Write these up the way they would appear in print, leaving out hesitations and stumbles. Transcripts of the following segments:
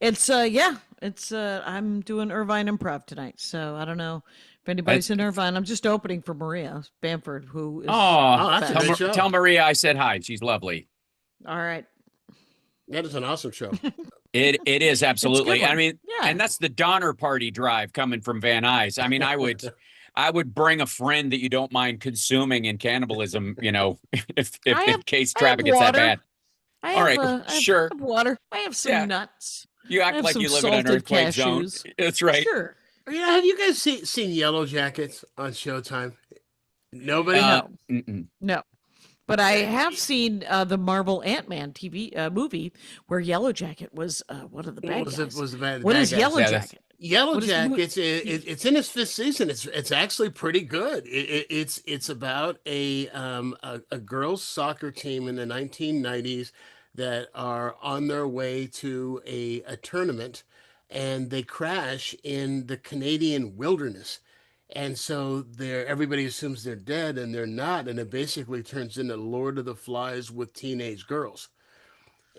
It's I'm doing Irvine Improv tonight, so I don't know if anybody's That's, in Irvine. I'm just opening for Maria Bamford, who is oh, the Oh, that's a best. great show. Tell Maria I said hi. She's lovely. All right, That is an awesome show. It is it's a good absolutely. I one. mean, and Yeah. that's the Donner Party drive coming from Van Nuys. I mean, I would bring a friend that you don't mind consuming in cannibalism, if I in have case I have traffic gets that water. bad. All right, I sure. have water. I have some Yeah. nuts. You I act have like some you live in an salted earthquake zone. cashews. That's right. Sure. Have you guys seen Yellow Jackets on Showtime? Nobody. Uh, No. mm-mm. No. But I have seen the Marvel Ant-Man TV movie where Yellow Jacket was one of the bad Was guys. the bad, the What bad is guys? Yellow Yeah, that's Jacket? Yellow What is the movie? Jackets. It's in its fifth season. It's actually pretty good. It's about a girls soccer team in the 1990s that are on their way to a tournament, and they crash in the Canadian wilderness. And so everybody assumes they're dead, and they're not, and it basically turns into Lord of the Flies with teenage girls.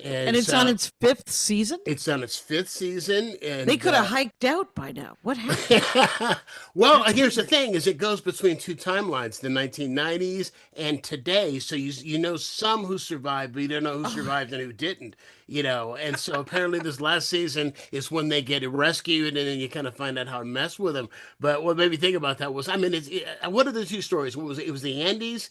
And And it's on so its fifth season? it's on its fifth season, They and could have hiked out by now. What happened? well, That's here's the weird. thing: is it goes between two timelines, the 1990s and today. So you know some who survived, but you don't know who Oh, survived and who didn't. And so apparently this last season is when they get rescued, and then you kind of find out how to mess with them. But what made me think about that was, I mean, what are the two stories? What was it? It was the Andes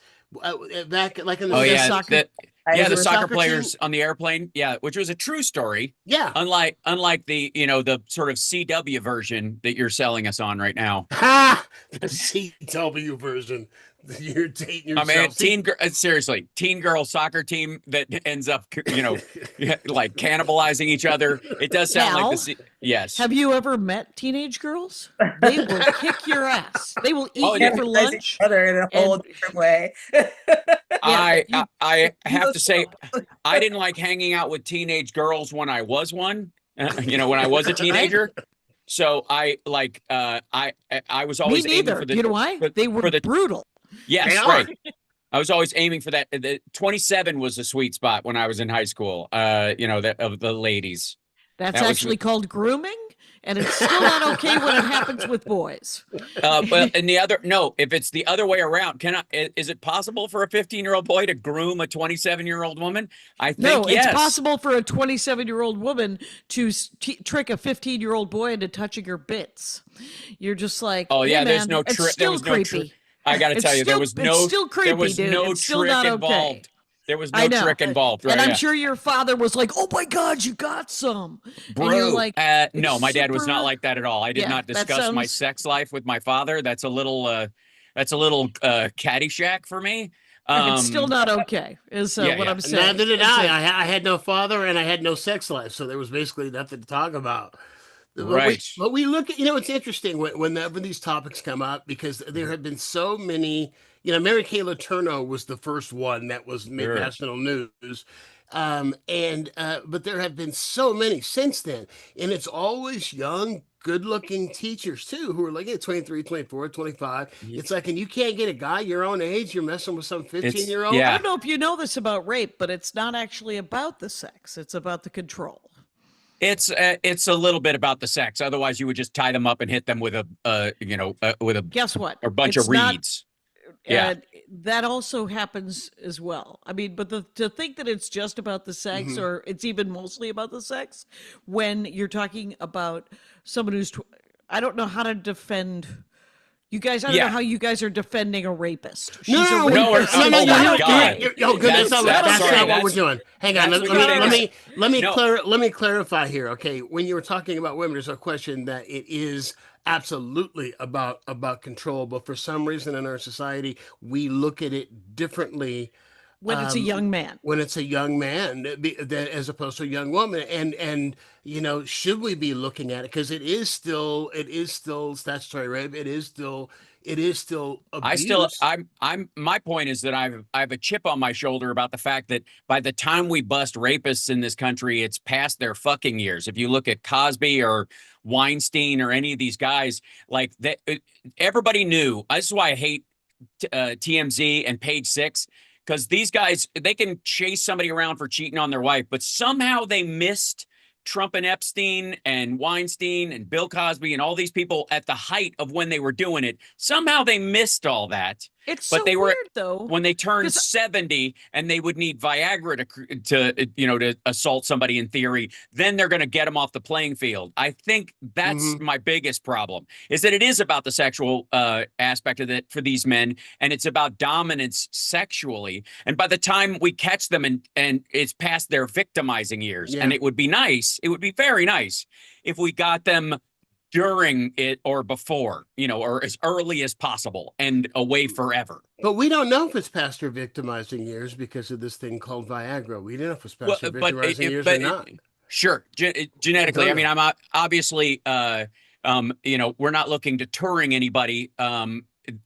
back like in the Oh the yeah, soccer. Was the there a soccer soccer team? players on the airplane. Yeah, which was a true story. Yeah. Unlike the the sort of CW version that you're selling us on right now. Ha! The CW version. You're dating I mean, yourself. See, seriously, teen girl soccer team that ends up, like cannibalizing each other. It does sound like Hal, this. Yes. have you ever met teenage girls? They will kick your ass. They will eat Oh, you yeah. for Cannibalize each lunch. other in a whole And different way. yeah, I You have go to say, slow. I didn't like hanging out with teenage girls when I was one. When I was a right? teenager. So I was Me always aiming neither. Do you know why? They were for the brutal. they yes, are. right. I was always aiming for that. The 27 was a sweet spot when I was in high school. Of the ladies. That's That was actually called grooming, and it's still not okay when it happens with boys. but and the other no, if it's the other way around, is it possible for a 15-year-old boy to groom a 27-year-old woman? I No, think it's yes. possible for a 27-year-old woman to trick a 15-year-old boy into touching her bits. You're just like, Oh hey yeah, there's man, no it's trick. There still was no trick. creepy. I got to tell you, It's still there creepy, was dude. no It's still trick not okay. involved. There was I no know. trick involved, And right? I'm Yeah. sure your father was like, "Oh my god, you got some." And you're Bro, like, it's no, my dad was not super. like that at all. I did Yeah, not that discuss my sounds. sex life with my father. That's a little Caddyshack for me. It's still not okay, is Yeah, what yeah, I'm saying. Neither did It's I. like, I had no father and I had no sex life, so there was basically nothing to talk about. right. But we look at it's interesting whenever these topics come up because there have been so many. Mary Kay Letourneau was the first one that was made Sure. national news, and but there have been so many since then, and it's always young, good-looking teachers too who are like 23, 24, 25. It's like, and you can't get a guy your own age, you're messing with some 15 It's year old. I yeah. don't know if you know this about rape, but it's not actually about the sex. It's about the control. It's a little bit about the sex. Otherwise, you would just tie them up and hit them with with Guess what? a bunch of It's not. reeds. Yeah. Uh, that also happens as well. I mean, but to think that it's just about the sex, Mhm. or it's even mostly about the sex, when you're talking about someone who's, I don't know how to defend you guys. I don't know Yeah. how you guys are defending a rapist. No, She's a no, No, rapist. no, It's oh not my God. okay. Oh, goodness, That's that's sorry. not what we're doing. Hang on, That's let what it me is. No. let me clarify here. Okay, when you were talking about women, there's a question that it is absolutely about control, but for some reason in our society, we look at it differently When it's a um, young man. when it's a young man as opposed to a young woman. And should we be looking at it because it is still statutory rape. It is still abuse. My point is that I have a chip on my shoulder about the fact that by the time we bust rapists in this country, it's past their fucking years. If you look at Cosby or Weinstein or any of these guys, like that, everybody knew. This is why I hate TMZ and Page Six, because these guys, they can chase somebody around for cheating on their wife, but somehow they missed Trump and Epstein and Weinstein and Bill Cosby and all these people at the height of when they were doing it. Somehow they missed all that. It's But so they were weird, though. when they turned 'Cause- 70 and they would need Viagra to assault somebody in theory, then they're going to get them off the playing field. I think that's my biggest problem, is that it is about the sexual aspect of it for these men, and it's about dominance sexually. And by the time we catch them and it's past their victimizing years, and it would be very nice if we got them during it or before, or as early as possible and away forever. But we don't know if it's past her victimizing years because of this thing called Viagra. We don't know if it's past her victimizing years or not. Sure. Genetically, I mean, I'm obviously, we're not looking to Turing anybody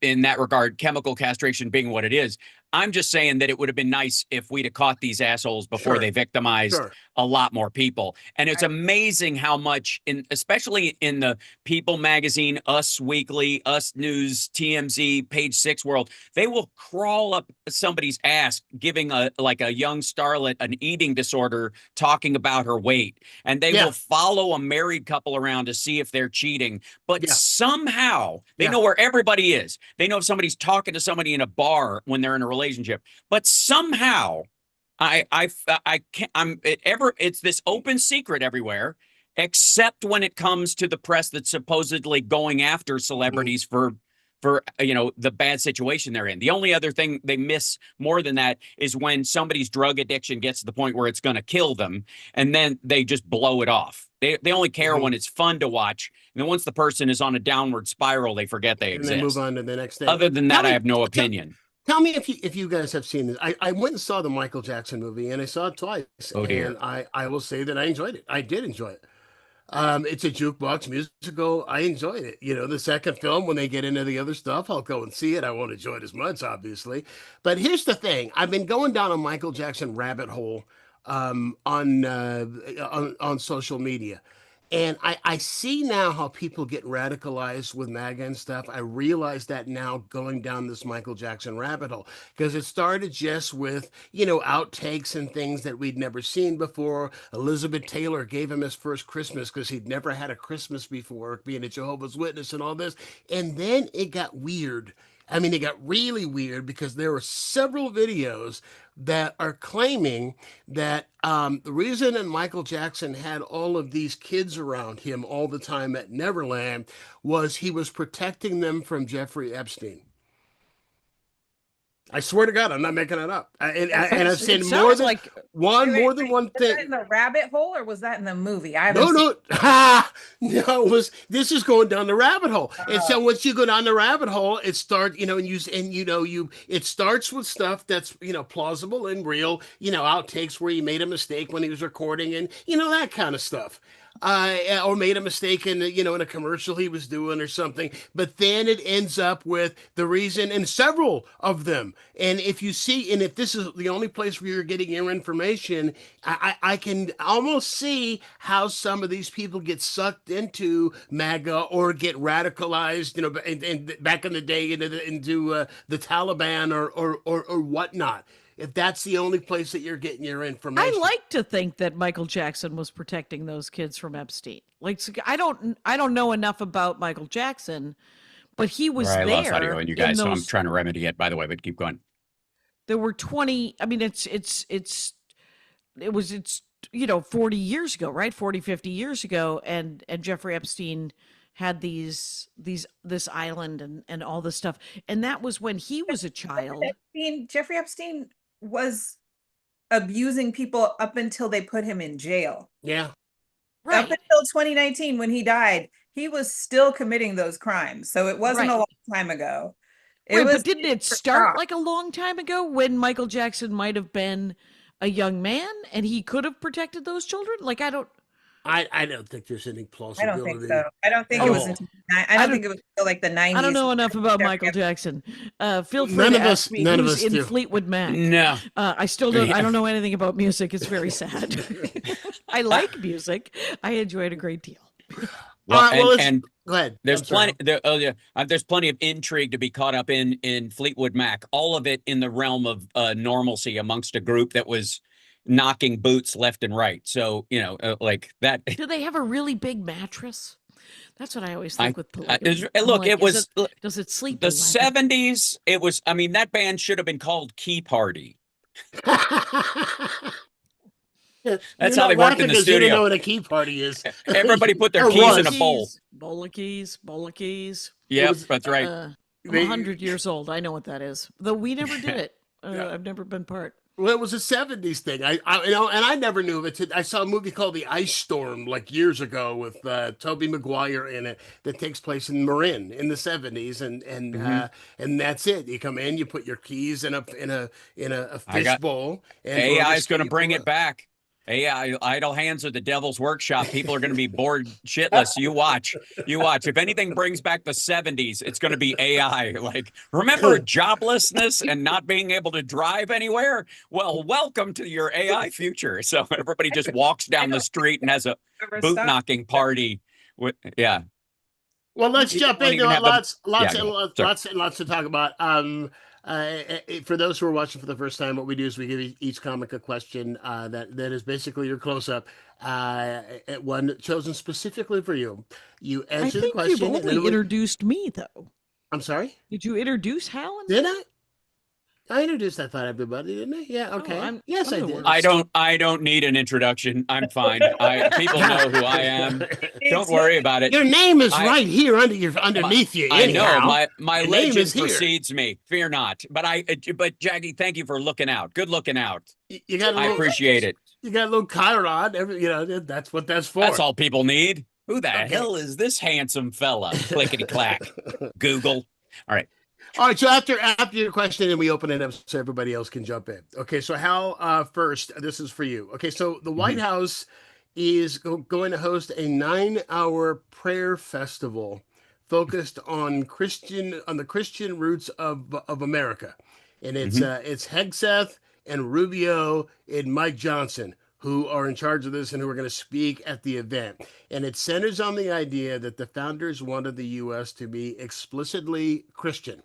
in that regard, chemical castration being what it is. I'm just saying that it would have been nice if we'd have caught these assholes before they victimized a lot more people. And it's amazing how much, especially in the People magazine, Us Weekly, Us News, TMZ, Page 6 world, they will crawl up somebody's ass giving a young starlet an eating disorder, talking about her weight. And they will follow a married couple around to see if they're cheating. But somehow they know where everybody is. They know if somebody's talking to somebody in a bar when they're in a relationship. But somehow it's this open secret everywhere, except when it comes to the press that's supposedly going after celebrities for the bad situation they're in. The only other thing they miss more than that is when somebody's drug addiction gets to the point where it's going to kill them, and then they just blow it off. They only care when it's fun to watch, and then once the person is on a downward spiral, they forget they exist. And they move on to the next thing. Other than that, I have no opinion. Tell me if you guys have seen this. I went and saw the Michael Jackson movie, and I saw it twice. Oh, dear. And I will say that I enjoyed it. I did enjoy it. It's a jukebox musical. I enjoyed it. The second film, when they get into the other stuff, I'll go and see it. I won't enjoy it as much, obviously. But here's the thing. I've been going down a Michael Jackson rabbit hole on social media. And I see now how people get radicalized with MAGA and stuff. I realize that now going down this Michael Jackson rabbit hole, because it started just with, outtakes and things that we'd never seen before. Elizabeth Taylor gave him his first Christmas because he'd never had a Christmas before, being a Jehovah's Witness and all this. And then it got weird. I mean, it got really weird because there were several videos that are claiming that the reason that Michael Jackson had all of these kids around him all the time at Neverland was he was protecting them from Jeffrey Epstein. I swear to God, I'm not making it up. And I've seen more than one thing. Was that in the rabbit hole, or was that in the movie? No, this is going down the rabbit hole. And so once you go down the rabbit hole, it starts, it starts with stuff that's, plausible and real, outtakes where he made a mistake when he was recording and, that kind of stuff. Or made a mistake in a commercial he was doing or something. But then it ends up with the reason, and several of them. And if you see, and if this is the only place where you're getting your information, I can almost see how some of these people get sucked into MAGA or get radicalized, and back in the day into the Taliban or whatnot. If that's the only place that you're getting your information. I like to think that Michael Jackson was protecting those kids from Epstein. I don't know enough about Michael Jackson, but he was there. I lost audio on you guys, so I'm trying to remedy it, by the way, but keep going. There were 20, I mean, it's 40 years ago, right? 40, 50 years ago. And Jeffrey Epstein had this island and all this stuff. And that was when he was a child. Jeffrey Epstein was abusing people up until they put him in jail. Yeah. Right. Up until 2019, when he died, he was still committing those crimes. So it wasn't a long time ago. But didn't it start like a long time ago when Michael Jackson might have been a young man and he could have protected those children? I don't think there's any plausibility. I don't think so. I don't think it was until like the 90s. I don't know enough about Michael Jackson. Feel free none to of ask us, me none who's of us in do. Fleetwood Mac. No. I still don't. I don't know anything about music. It's very sad. I like music. I enjoy it a great deal. Well, go ahead. There's plenty. There's plenty of intrigue to be caught up in Fleetwood Mac. All of it in the realm of normalcy amongst a group that was, knocking boots left and right. So, like that. Do they have a really big mattress? That's what I always think with polygamy. Look, like, it was does it sleep the 11? 70s. It was, I mean, that band should have been called Key Party. That's how they worked in the studio. You don't know what a key party is. Everybody put their keys in a bowl. Bowl of keys. Yep, that's right. I'm 100 years old. I know what that is. Though we never did it. I've never been part. Well, it was a 70s thing. I and I never knew of it. I saw a movie called The Ice Storm like years ago with Tobey Maguire in it that takes place in Marin in the 70s, and that's it. You come in, you put your keys in a fish bowl, and AI is going to bring it back. AI, idle hands are the devil's workshop. People are going to be bored shitless. You watch. If anything brings back the 70s, it's going to be AI. Like, remember joblessness and not being able to drive anywhere? Well, welcome to your AI future. So everybody just walks down the street and has a boot knocking party. Yeah. Well, let's jump into lots to talk about. For those who are watching for the first time, what we do is we give each comic a question that is basically your close-up, one chosen specifically for you. You answer the question. I think you've only introduced me, though. I'm sorry? Did you introduce Hal? Did I? I introduced everybody, didn't I? Yeah, okay. Yes, I did. I don't need an introduction. I'm fine. People know who I am. Don't worry about it. Your name is right here underneath you. Anyhow. I know my legend precedes me. Fear not. But Jackie, thank you for looking out. Good looking out. I appreciate it. You got a little Chiron. That's what that's for. That's all people need. Who the hell is this handsome fella? Clickety clack. Google. All right. All right, so after your question, and we open it up so everybody else can jump in. Okay, so Hal, first, this is for you. Okay, so the White House is going to host a 9-hour prayer festival focused on the Christian roots of America, and it's Hegseth and Rubio and Mike Johnson who are in charge of this and who are going to speak at the event. And it centers on the idea that the founders wanted the U.S. to be explicitly Christian.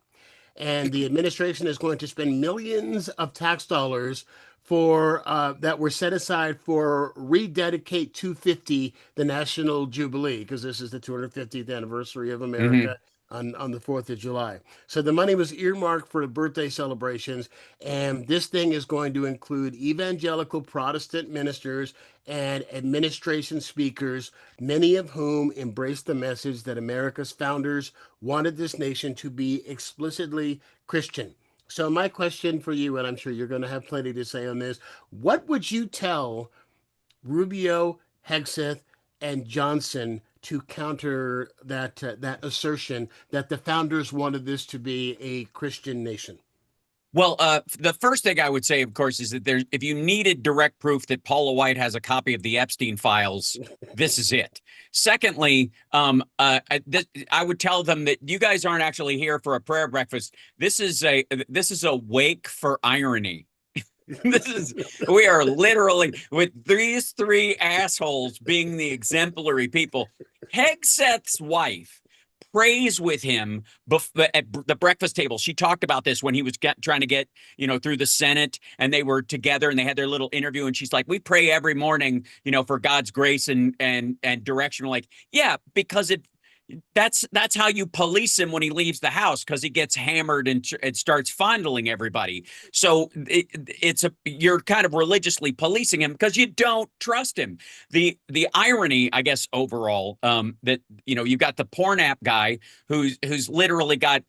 And the administration is going to spend millions of tax dollars for that were set aside for rededicate 250, the National Jubilee, because this is the 250th anniversary of America on the 4th of July. So the money was earmarked for the birthday celebrations, and this thing is going to include evangelical Protestant ministers and administration speakers, many of whom embrace the message that America's founders wanted this nation to be explicitly Christian. So my question for you, and I'm sure you're going to have plenty to say on this, what would you tell Rubio, Hegseth, and Johnson to counter that assertion that the founders wanted this to be a Christian nation? Well, the first thing I would say, of course, is that if you needed direct proof that Paula White has a copy of the Epstein files, this is it. Secondly, I would tell them that you guys aren't actually here for a prayer breakfast. This is a wake for irony. We are literally, with these three assholes being the exemplary people. Hegseth's wife prays with him at the breakfast table. She talked about this when he was trying to get, through the Senate, and they were together and they had their little interview. And she's like, we pray every morning, for God's grace and direction. Like, yeah, because that's how you police him when he leaves the house, because he gets hammered and starts fondling everybody. So you're kind of religiously policing him because you don't trust him. The irony, I guess, overall, that you've got the porn app guy who's literally got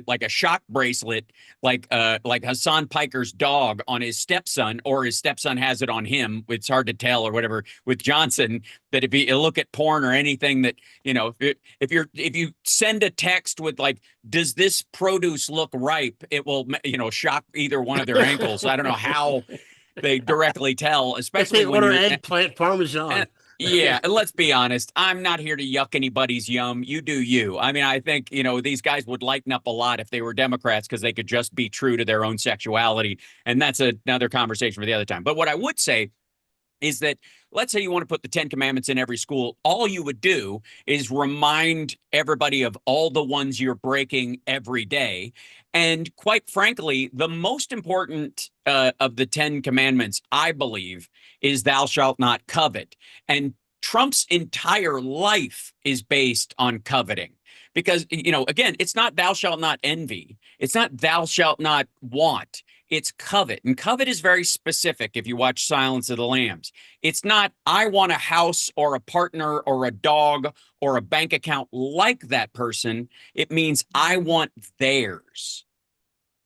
like a shock bracelet, like Hassan Piker's dog on his stepson, or his stepson has it on him. It's hard to tell, or whatever, with Johnson. That if you look at porn or anything that, if you send a text with like, does this produce look ripe? It will, shock either one of their ankles. I don't know how they directly tell, especially if they order eggplant parmesan. Yeah, and let's be honest. I'm not here to yuck anybody's yum. You do you. I mean, I think, these guys would lighten up a lot if they were Democrats, because they could just be true to their own sexuality. And that's another conversation for the other time. But what I would say is that, let's say you want to put the 10 commandments in every school. All you would do is remind everybody of all the ones you're breaking every day. And quite frankly, the most important of the 10 commandments, I believe, is thou shalt not covet. And Trump's entire life is based on coveting. Because, again, it's not thou shalt not envy. It's not thou shalt not want. It's covet. And covet is very specific if you watch Silence of the Lambs. It's not, I want a house or a partner or a dog or a bank account like that person. It means I want theirs.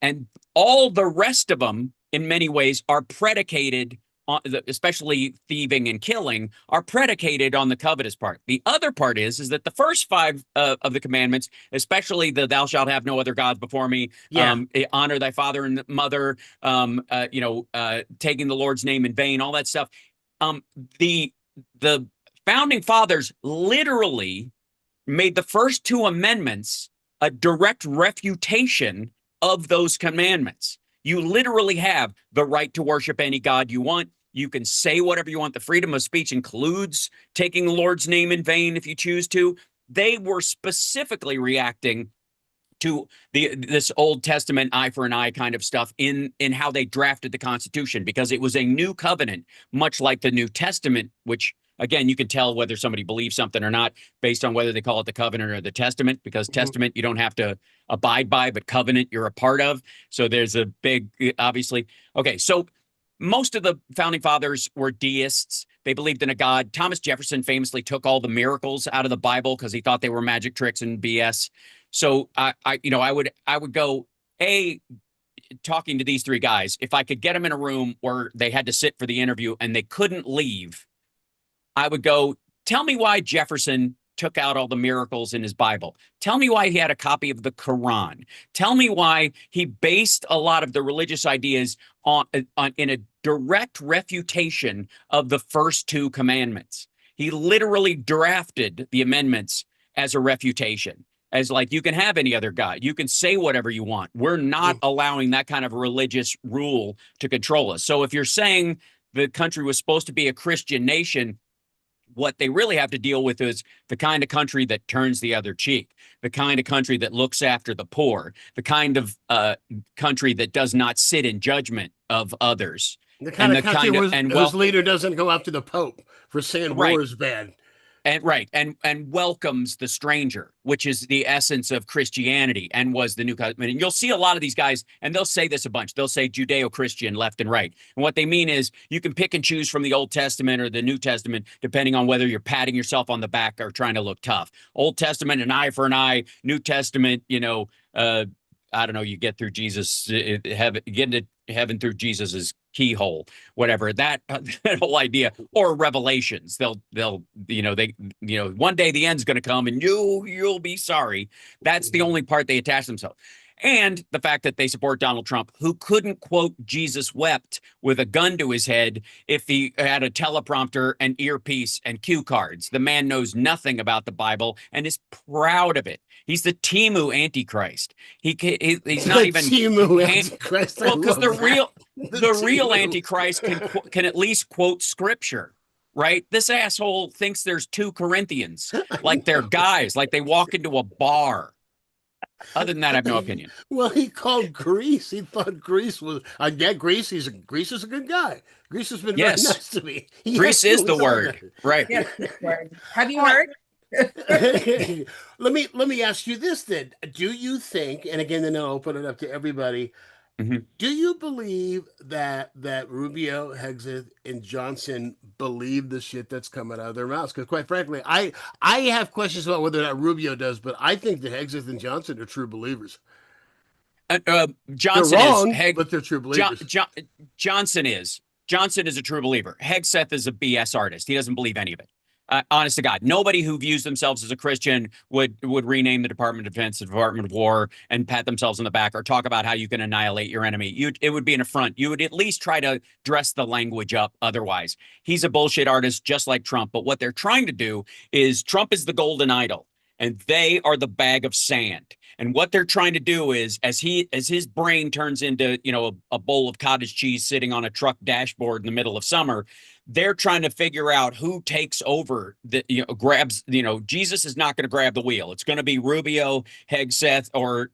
And all the rest of them, in many ways, are predicated on, especially thieving and killing, are predicated on the covetous part. The other part is that the first 5 of the commandments, especially the thou shalt have no other gods before me, honor thy father and mother, taking the Lord's name in vain, all that stuff. The founding fathers literally made the first 2 amendments a direct refutation of those commandments. You literally have the right to worship any god you want. You can say whatever you want. The freedom of speech includes taking the Lord's name in vain if you choose to. They were specifically reacting to this Old Testament eye for an eye kind of stuff in how they drafted the Constitution, because it was a new covenant, much like the New Testament, which, again, you can tell whether somebody believes something or not based on whether they call it the covenant or the testament, because testament you don't have to abide by, but covenant you're a part of. So there's a big, obviously. Okay, so most of the founding fathers were deists. They believed in a God. Thomas Jefferson famously took all the miracles out of the Bible because he thought they were magic tricks and BS. So I would go, talking to these 3 guys, if I could get them in a room where they had to sit for the interview and they couldn't leave, I would go, tell me why Jefferson took out all the miracles in his Bible. Tell me why he had a copy of the Quran. Tell me why he based a lot of the religious ideas on in a direct refutation of the first 2 commandments. He literally drafted the amendments as a refutation, as like, you can have any other God. You can say whatever you want. We're not allowing that kind of religious rule to control us. So if you're saying the country was supposed to be a Christian nation, what they really have to deal with is the kind of country that turns the other cheek, the kind of country that looks after the poor, the kind of country that does not sit in judgment of others. The kind of country whose leader doesn't go after the Pope for saying war is bad. And welcomes the stranger, which is the essence of Christianity and was the New Covenant. And you'll see a lot of these guys, and they'll say this a bunch. They'll say Judeo-Christian left and right. And what they mean is you can pick and choose from the Old Testament or the New Testament, depending on whether you're patting yourself on the back or trying to look tough. Old Testament, an eye for an eye. New Testament, I don't know, you get through Jesus, get into heaven through Jesus's keyhole, whatever, that whole idea. Or Revelations, they'll one day the end's going to come and you'll be sorry. That's the only part they attach themselves. And the fact that they support Donald Trump, who couldn't quote Jesus wept with a gun to his head if he had a teleprompter and earpiece and cue cards. The man knows nothing about the Bible and is proud of it. He's the Timu Antichrist. He's not even Timu Antichrist. Well, because the real Antichrist can at least quote scripture. Right? This asshole thinks there's 2 Corinthians, like they're guys, like they walk into a bar. Other than that, I have no opinion. Well, he called Greece. He thought Greece was. I get Greece. Greece is a good guy. Greece has been very nice to me. Greece is the word, right? Yes, have you heard? Let me ask you this then. Do you think? And again, then I'll open it up to everybody. Mm-hmm. Do you believe that Rubio, Hegseth, and Johnson believe the shit that's coming out of their mouths? Because quite frankly, I have questions about whether or not Rubio does, but I think that Hegseth and Johnson are true believers. Johnson they're wrong, is, but they're true believers. Johnson is a true believer. Hegseth is a BS artist. He doesn't believe any of it. Honest to God, nobody who views themselves as a Christian would rename the Department of Defense the Department of War and pat themselves on the back or talk about how you can annihilate your enemy. It would be an affront. You would at least try to dress the language up otherwise. He's a bullshit artist just like Trump. But what they're trying to do is Trump is the golden idol and they are the bag of sand. And what they're trying to do is, as his brain turns into, a bowl of cottage cheese sitting on a truck dashboard in the middle of summer, they're trying to figure out who takes over grabs, Jesus is not going to grab the wheel. It's going to be Rubio, Hegseth, or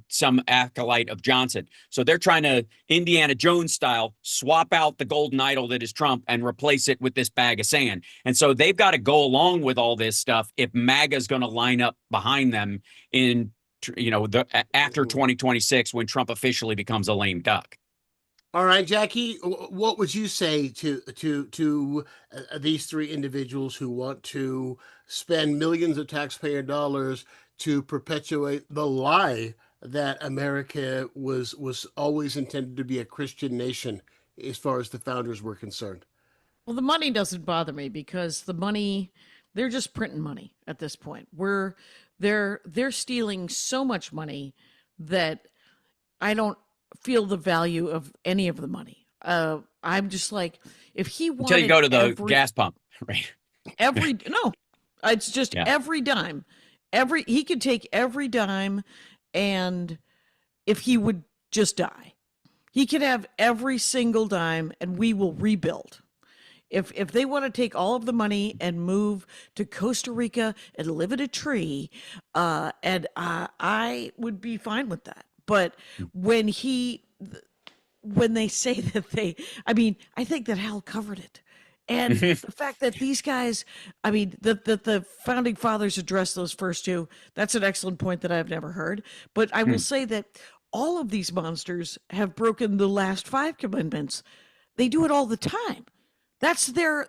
some acolyte of Johnson. So they're trying to, Indiana Jones style, swap out the golden idol that is Trump and replace it with this bag of sand. And so they've got to go along with all this stuff if MAGA is going to line up behind them in, after 2026, when Trump officially becomes a lame duck. All right, Jackie, what would you say to these three individuals who want to spend millions of taxpayer dollars to perpetuate the lie that America was always intended to be a Christian nation as far as the founders were concerned? Well, the money doesn't bother me because the money, they're just printing money at this point. They're stealing so much money that I don't feel the value of any of the money. I'm just like, if he wanted, until you go to the gas pump, right? It's just every dime. He could take every dime, and if he would just die, he could have every single dime, and we will rebuild. If they want to take all of the money and move to Costa Rica and live in a tree, and I would be fine with that. But when they say that I think that Hal covered it. And the fact that these guys, the founding fathers addressed those first two, that's an excellent point that I've never heard. But I will say that all of these monsters have broken the last 5 commandments. They do it all the time. That's their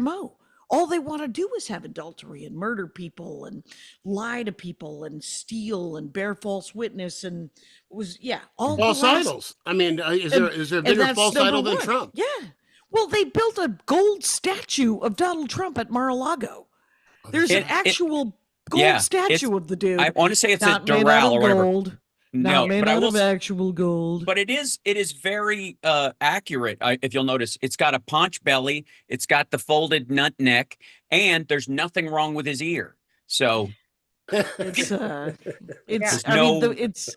MO. All they want to do is have adultery and murder people and lie to people and steal and bear false witness and all false idols. Is there a bigger false idol than Trump? Yeah. Well, they built a gold statue of Donald Trump at Mar-a-Lago. There's an actual gold statue of the dude. I want to say it's not a Doral or whatever. Gold. No, made but out of actual gold. But it is very accurate. If you'll notice, it's got a paunch belly, it's got the folded nut neck, and there's nothing wrong with his ear. So it's no. It's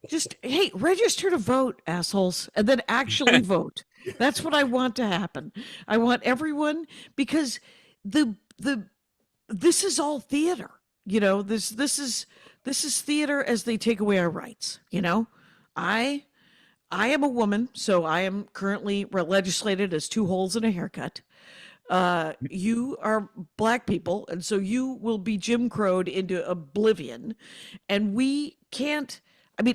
just, hey, register to vote, assholes, and then actually vote. That's what I want to happen. I want everyone, because this is all theater. This is theater as they take away our rights. I am a woman, so I am currently legislated as 2 holes and a haircut. You are black people, and so you will be Jim Crowed into oblivion. And we can't.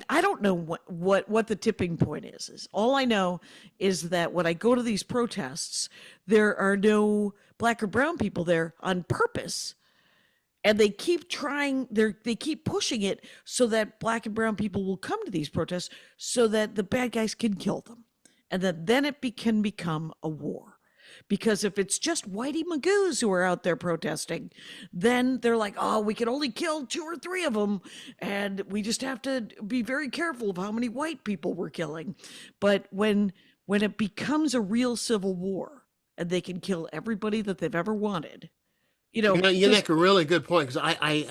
I don't know what the tipping point is. All I know is that when I go to these protests, there are no black or brown people there on purpose. And they keep trying, they keep pushing it so that black and brown people will come to these protests so that the bad guys can kill them. And then it can become a war. Because if it's just whitey magoos who are out there protesting, then they're like, oh, we can only kill 2 or 3 of them. And we just have to be very careful of how many white people we're killing. But when it becomes a real civil war and they can kill everybody that they've ever wanted, you make a really good point, because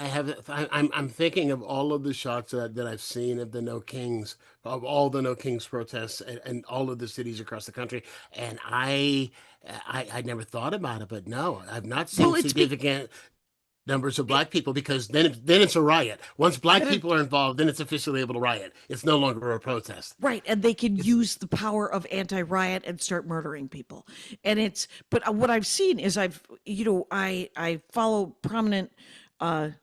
I'm thinking of all of the shots that I've seen of the No Kings, of all the No Kings protests and all of the cities across the country, and I never thought about it, but no, I've not seen significant numbers of black people, because then it's a riot. Once black people are involved, then it's officially able to riot. It's no longer a protest. Right, and they can use the power of anti-riot and start murdering people. And but what I've seen is I follow prominent, and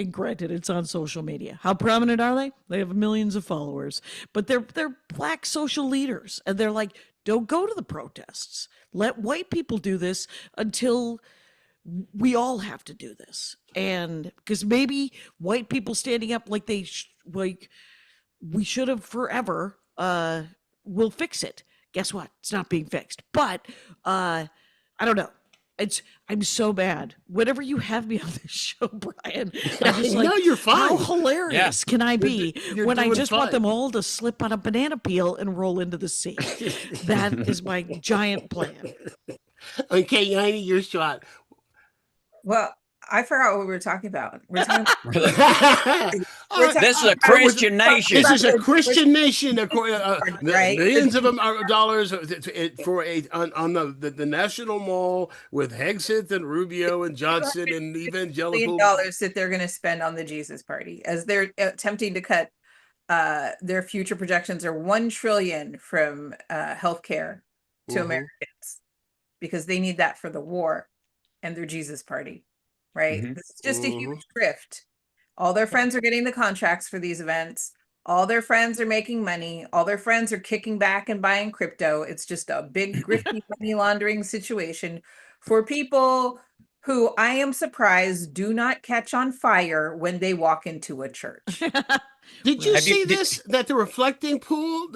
granted, it's on social media. How prominent are they? They have millions of followers, but they're black social leaders, and they're like, don't go to the protests. Let white people do this until we all have to do this. And because maybe white people standing up like we should have forever will fix it. Guess what? It's not being fixed. But I don't know. I'm so bad. Whenever you have me on this show, Brian, I'm just like, no, you're fine. How hilarious can I be when I just want them all to slip on a banana peel and roll into the sea? That is my giant plan. Okay, Yayne, your shot. Well, I forgot what we were talking about. We're talking This is a We're Christian nation. This is a Christian nation. Right? Millions of dollars for on the National Mall with Hegseth and Rubio and Johnson and evangelical. $1 billion that they're going to spend on the Jesus Party as they're attempting to cut their future projections are 1 trillion from healthcare to Americans because they need that for the war and their Jesus Party. Right? This is just a huge grift. All their friends are getting the contracts for these events. All their friends are making money. All their friends are kicking back and buying crypto. It's just a big grifty money laundering situation for people who I am surprised do not catch on fire when they walk into a church. Did you see this? That the reflecting pool,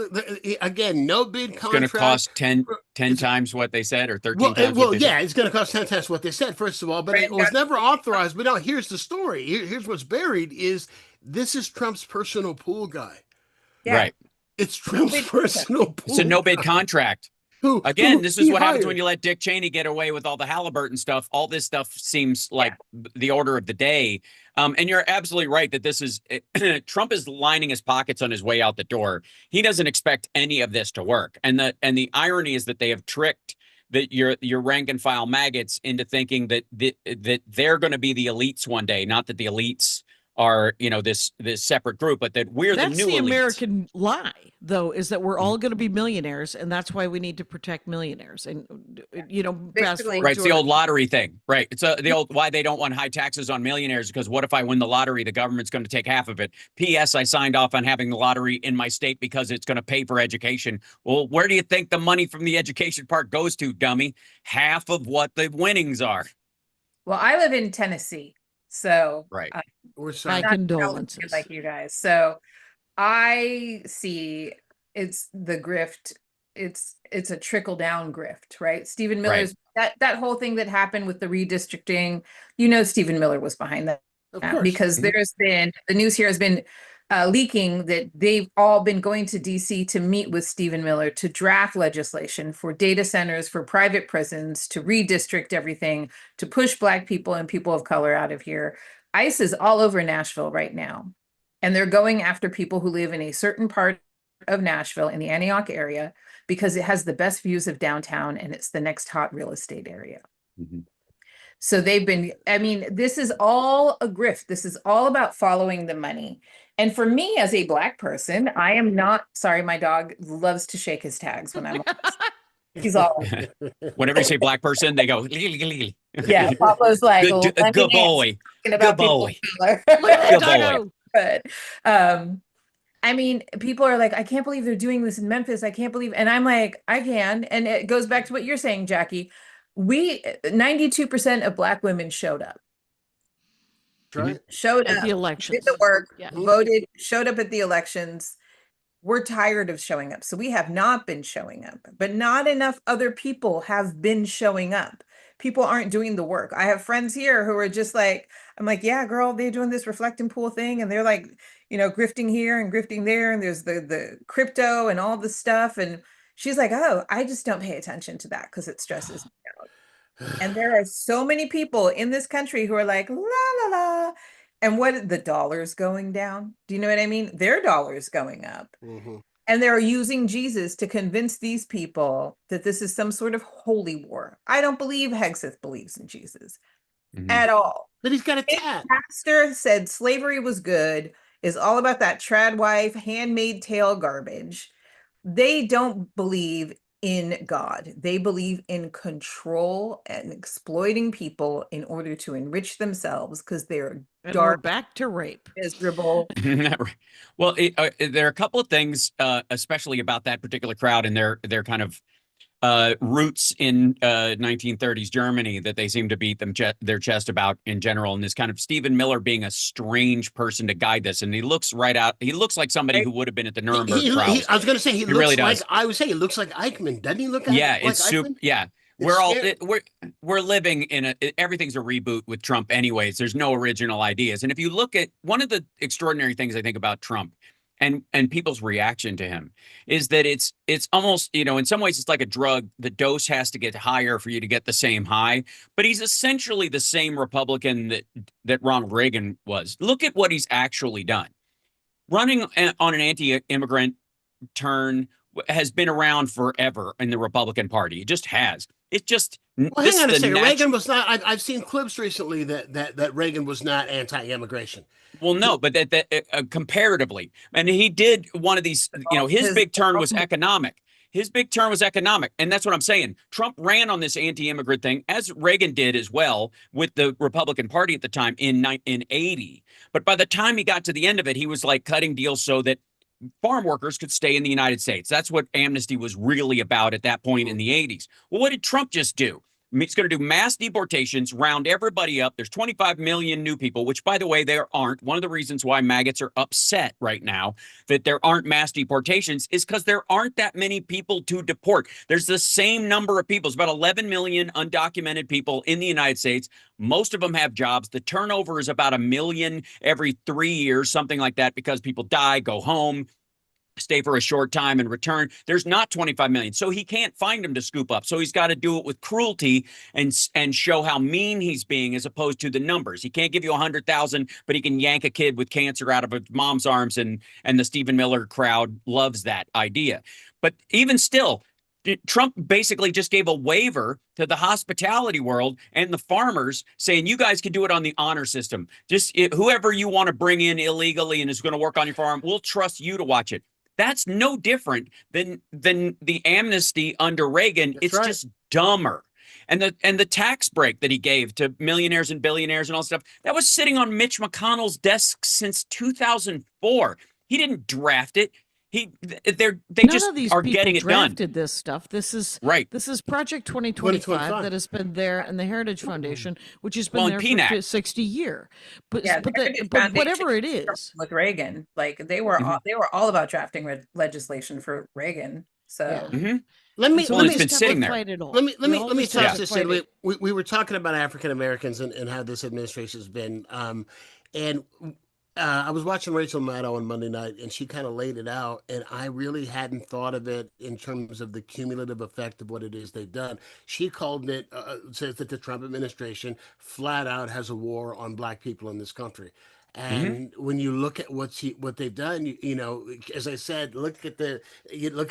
again, no bid contract. It's going to cost 10 times what they said, or 13 times. Well, yeah, it's going to cost 10 times what they said, first of all, but it was never authorized. But now here's the story. Here's what's buried is this is Trump's personal pool guy. Yeah. Right. It's Trump's personal pool. It's a no bid contract. This is what happens when you let Dick Cheney get away with all the Halliburton stuff. All this stuff seems like the order of the day. And you're absolutely right that this is Trump is lining his pockets on his way out the door. He doesn't expect any of this to work. And the irony is that they have tricked your rank and file maggots into thinking that they're going to be the elites one day, not that the elites are, this separate group, but that we're the new elites. That's the American lie, though, is that we're all going to be millionaires, and that's why we need to protect millionaires. And Basically, right, it's the old lottery thing, right? It's the old why they don't want high taxes on millionaires, because what if I win the lottery, the government's going to take half of it. P.S. I signed off on having the lottery in my state because it's going to pay for education. Well, where do you think the money from the education part goes to, dummy? Half of what the winnings are. Well, I live in Tennessee. So right. We're sorry. My condolences. Like you guys. So I see it's the grift. It's a trickle down grift, right? Stephen Miller's that whole thing that happened with the redistricting, Stephen Miller was behind that. Of course. Because there's been the news here has been leaking that they've all been going to DC to meet with Stephen Miller to draft legislation for data centers, for private prisons, to redistrict everything, to push Black people and people of color out of here. ICE is all over Nashville right now. And they're going after people who live in a certain part of Nashville in the Antioch area because it has the best views of downtown and it's the next hot real estate area. So they've been, this is all a grift. This is all about following the money. And for me as a Black person, I am not, sorry, my dog loves to shake his tags when I'm on this. He's all. Whenever you say Black person, they go. Yeah, Pablo's like, good boy. Good boy. Good boy. But, people are like, I can't believe they're doing this in Memphis. I can't believe, and I'm like, I can. And it goes back to what you're saying, Jackie. 92% of Black women showed up. Right. Showed at up, the elections, did the work, voted, showed up at the elections. We're tired of showing up. So we have not been showing up, but not enough other people have been showing up. People aren't doing the work. I have friends here who are just like, I'm like, yeah, girl, they're doing this reflecting pool thing. And they're like, grifting here and grifting there. And there's the crypto and all the stuff. And she's like, oh, I just don't pay attention to that because it stresses me out. And there are so many people in this country who are like, la, la, la. And what the dollar's going down? Do you know what I mean? Their dollar's going up. And they're using Jesus to convince these people that this is some sort of holy war. I don't believe Hegseth believes in Jesus at all. But he's got a tat. Pastor said slavery was good, is all about that trad wife, handmaid tale garbage. They don't believe in God. They believe in control and exploiting people in order to enrich themselves because they're and dark, we're back to rape, miserable. Well, there are a couple of things, especially about that particular crowd and their kind of roots in 1930s Germany that they seem to beat their chest about in general. And this kind of Stephen Miller being a strange person to guide this. And he looks he looks like somebody who would have been at the Nuremberg trials. I was going to say, he looks really like, does. I would say he looks like Eichmann. Doesn't he look like Eichmann? Yeah. We're living in everything's a reboot with Trump anyways. There's no original ideas. And if you look at one of the extraordinary things I think about Trump, and people's reaction to him is that it's almost, you know, in some ways it's like a drug. The dose has to get higher for you to get the same high. But he's essentially the same Republican that Ronald Reagan was. Look at what he's actually done. Running on an anti-immigrant turn has been around forever in the Republican Party. It just has. It's just Well, hang on a second. Reagan was not. I've seen clips recently that Reagan was not anti-immigration. Well, no, but comparatively, and he did one of these. You know, his big turn was economic. His big turn was economic, and that's what I'm saying. Trump ran on this anti-immigrant thing, as Reagan did as well with the Republican Party at the time in 80. But by the time he got to the end of it, he was like cutting deals so that farm workers could stay in the United States. That's what amnesty was really about at that point in the 80s. Well, what did Trump just do? He's going to do mass deportations, round everybody up. There's 25 million new people, which, by the way, there aren't. One of the reasons why maggots are upset right now that there aren't mass deportations is because there aren't that many people to deport. There's the same number of people. It's about 11 million undocumented people in the United States. Most of them have jobs. The turnover is about 1 million every 3 years, something like that, because people die, go home, stay for a short time and return. There's not 25 million. So he can't find them to scoop up. So he's got to do it with cruelty and show how mean he's being as opposed to the numbers. He can't give you 100,000, but he can yank a kid with cancer out of his mom's arms. And the Stephen Miller crowd loves that idea. But even still, Trump basically just gave a waiver to the hospitality world and the farmers saying, you guys can do it on the honor system. Just whoever you want to bring in illegally and is going to work on your farm, we'll trust you to watch it. That's no different than the amnesty under Reagan. That's it's right. Just dumber. And the tax break that he gave to millionaires and billionaires and all stuff, that was sitting on Mitch McConnell's desk since 2004. He didn't draft it. They None just of these are people getting it done. drafted this stuff. This is Right. This is Project 2025 that has been there, and the Heritage Foundation, which has been there for 60 years. But Yeah, the but, Heritage but whatever Foundation it is, with Reagan, like they were all about drafting legislation for Reagan. So Mm-hmm. Let me so let we me been just sitting have to there. fight it all. let me We all let me just have touch to this fight in. it. We were talking about African Americans and how this administration has been. And I was watching Rachel Maddow on Monday night, and she kind of laid it out, and I really hadn't thought of it in terms of the cumulative effect of what it is they've done. She called it, says that the Trump administration flat out has a war on black people in this country. And when you look at what they've done, you know, as I said, you look at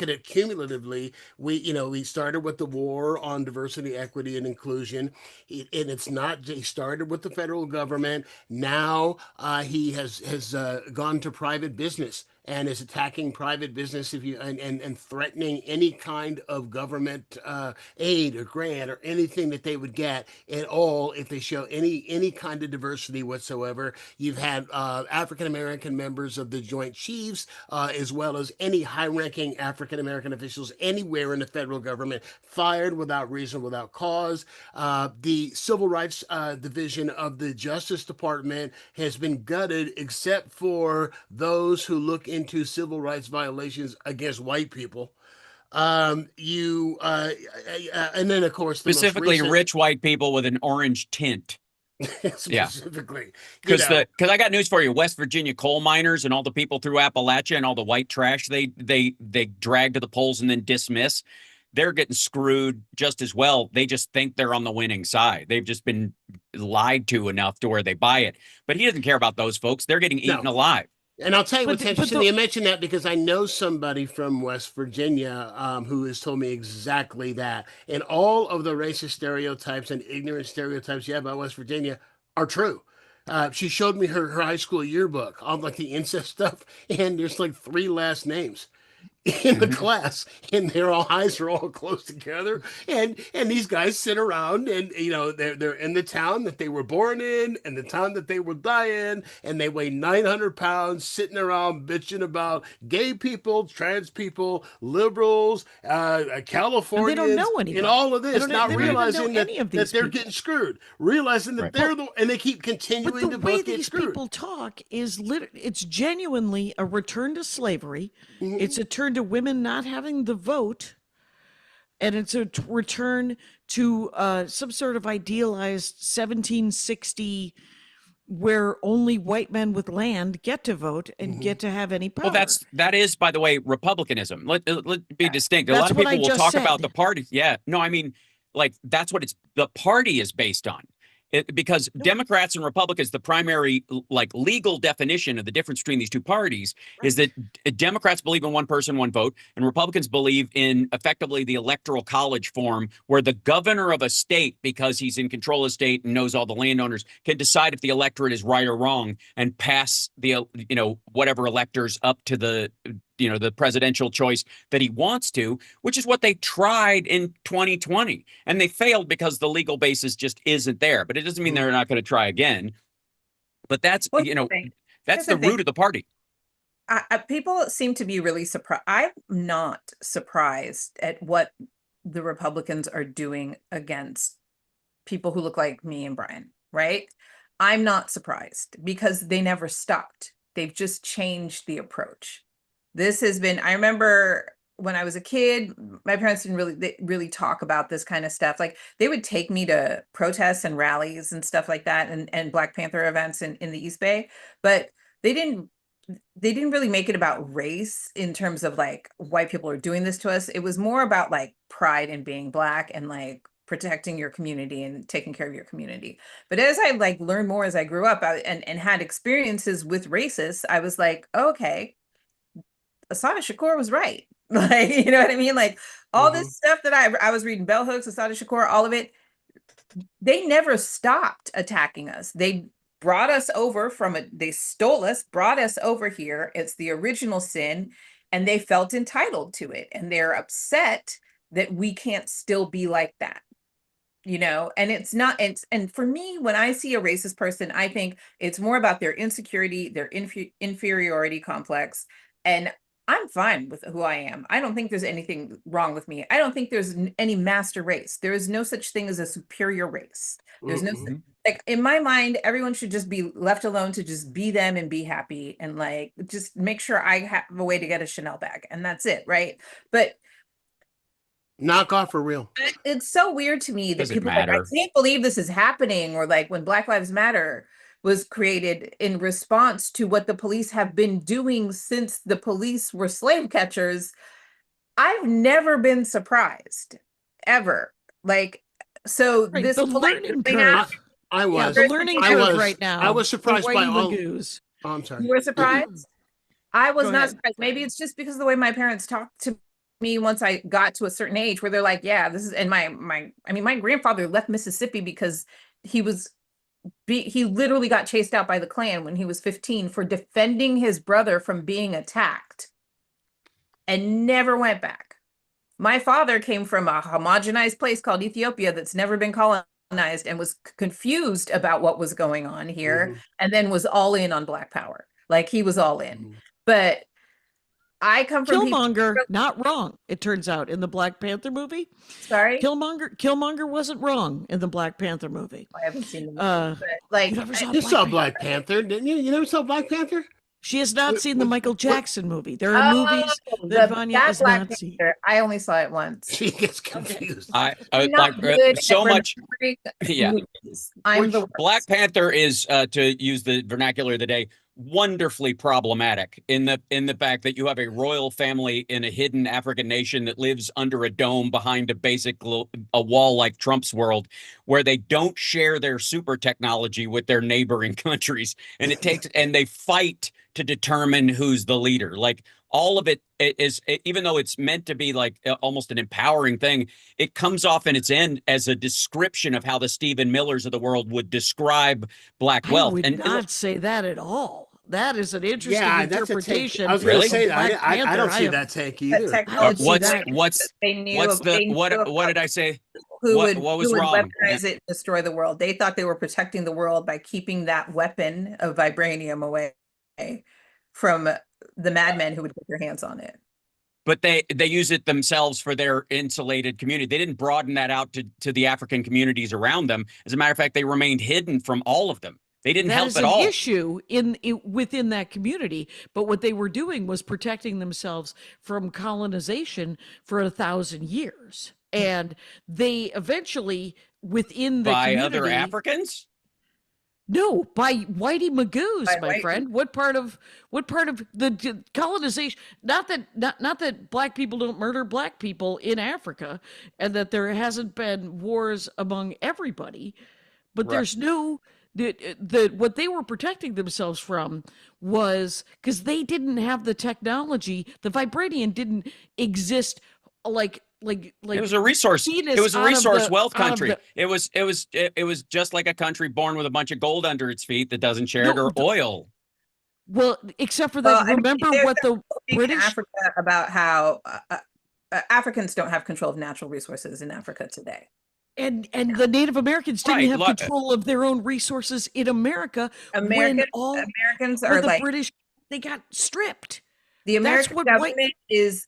it cumulatively. We started with the war on diversity, equity, and inclusion, and it's not. He started with the federal government. Now he has gone to private business and is attacking private business and threatening any kind of government aid or grant or anything that they would get at all if they show any kind of diversity whatsoever. You've had African American members of the Joint Chiefs, as well as any high-ranking African American officials anywhere in the federal government, fired without reason, without cause. The Civil Rights Division of the Justice Department has been gutted, except for those who look into civil rights violations against white people. And then of course the Specifically, most recent, rich white people with an orange tint. specifically, Because I got news for you. West Virginia coal miners and all the people through Appalachia and all the white trash they drag to the polls and then dismiss, they're getting screwed just as well. They just think they're on the winning side. They've just been lied to enough to where they buy it. But he doesn't care about those folks. They're getting eaten alive. And I'll tell you But what's the- but interesting. the- You mentioned that because I know somebody from West Virginia who has told me exactly that. And all of the racist stereotypes and ignorant stereotypes you have about West Virginia are true. She showed me her high school yearbook, all like the incest stuff, and there's like 3 last names in the class, and their all eyes are all close together, and these guys sit around, and they're in the town that they were born in and the town that they will die in, and they weigh 900 pounds sitting around bitching about gay people, trans people, liberals, Californians, And they don't know anybody. and all of They this, don't- not they don't even realizing know that, any of that these they're people. getting screwed, realizing that and they keep But continuing the to way both get these screwed. people talk is it's genuinely a return to slavery. It's a turn to women not having the vote, and it's a return to some sort of idealized 1760 where only white men with land get to vote and get to have any power. Well, that is, by the way, Republicanism. Let be distinct. A That's lot of what I people will just talk said. about the party. Yeah, no, I mean, like that's what the party is based on. Because Democrats and Republicans, the primary like legal definition of the difference between these two parties is that Democrats believe in one person, one vote, and Republicans believe in effectively the electoral college form, where the governor of a state, because he's in control of the state and knows all the landowners, can decide if the electorate is right or wrong and pass the whatever electors up to the the presidential choice that he wants to, which is what they tried in 2020. And they failed because the legal basis just isn't there. But it doesn't mean they're not going to try again. But that's, Well, that's here's the the thing. root of the party. People seem to be really surprised. I'm not surprised at what the Republicans are doing against people who look like me and Brian, right? I'm not surprised because they never stopped. They've just changed the approach. This has been, I remember when I was a kid, my parents didn't really talk about this kind of stuff. Like they would take me to protests and rallies and stuff like that and Black Panther events in the East Bay, but they didn't really make it about race in terms of like white people are doing this to us. It was more about like pride in being Black and like protecting your community and taking care of your community. But as I like learned more as I grew up and had experiences with racists, I was like, okay, Assata Shakur was right. Like, you know what I mean? Like all this stuff that I was reading, bell hooks, Assata Shakur, all of it, they never stopped attacking us. They brought us over they stole us, brought us over here. It's the original sin, and they felt entitled to it. And they're upset that we can't still be like that. And it's not, and for me, when I see a racist person, I think it's more about their insecurity, their inferiority complex. And I'm fine with who I am. I don't think there's anything wrong with me. I don't think there's any master race. There is no such thing as a superior race. There's no, like in my mind, everyone should just be left alone to just be them and be happy and like, just make sure I have a way to get a Chanel bag and that's it. Right. But knock off for real. It's so weird to me that people matter. like, I can't believe this is happening, or like when Black Lives Matter was created in response to what the police have been doing since the police were slave catchers. I've never been surprised ever. Like, so Right, this the learning curve. I was. The learning curve right now. I was surprised by all. Lagoos. Oh, I'm sorry. You were surprised? I was Go not ahead. surprised. Maybe it's just because of the way my parents talked to me once I got to a certain age, where they're like, yeah, this is, and my grandfather left Mississippi because he literally got chased out by the Klan when he was 15 for defending his brother from being attacked and never went back. My father came from a homogenized place called Ethiopia that's never been colonized and was confused about what was going on here, and then was all in on Black Power. Like he was all in. But I come from Killmonger, not wrong, it turns out, in the Black Panther movie. Sorry? Killmonger wasn't wrong in the Black Panther movie. I haven't seen the movie, but like, You never saw You saw Black Panther, didn't you? You never saw Black Panther? She has not seen the Michael Jackson movie. There are movies that Vanya has Black not seen. Panther, I only saw it once. She gets confused. I'm not good so at much. Yeah. movies. I'm the worst. Black Panther is, to use the vernacular of the day, wonderfully problematic in the fact that you have a royal family in a hidden African nation that lives under a dome behind a wall like Trump's world, where they don't share their super technology with their neighboring countries, and they fight to determine who's the leader. Like all of it is, even though it's meant to be like almost an empowering thing, it comes off in its end as a description of how the Stephen Millers of the world would describe Black wealth. I would not say that at all. That is an interesting interpretation. I was going to Really? say that. Black I don't see Panther. that take either. What did I say? What was wrong? Weaponize it, destroy the world. They thought they were protecting the world by keeping that weapon of vibranium away from the madmen who would get their hands on it. But they use it themselves for their insulated community. They didn't broaden that out to the African communities around them. As a matter of fact, they remained hidden from all of them. They didn't help at all. That is an issue within that community. But what they were doing was protecting themselves from colonization for 1,000 years. And they eventually, within the by community, other Africans? No, by Whitey Magoos, By my Whitey. friend. What part of the colonization? Not that black people don't murder black people in Africa, and that there hasn't been wars among everybody, but Right. there's no the what they were protecting themselves from was because they didn't have the technology. The vibranium didn't exist like It was a resource. Venus It was a out of resource the- wealth out of country. the- It was just like a country born with a bunch of gold under its feet that doesn't share it, No, or oil. Well, except for Well, that, I mean, remember there's what the in British Africa about how Africans don't have control of natural resources in Africa today. and the Native Americans didn't Right, have control of their own resources in America Americans when are the like British they got stripped. the That's American what government is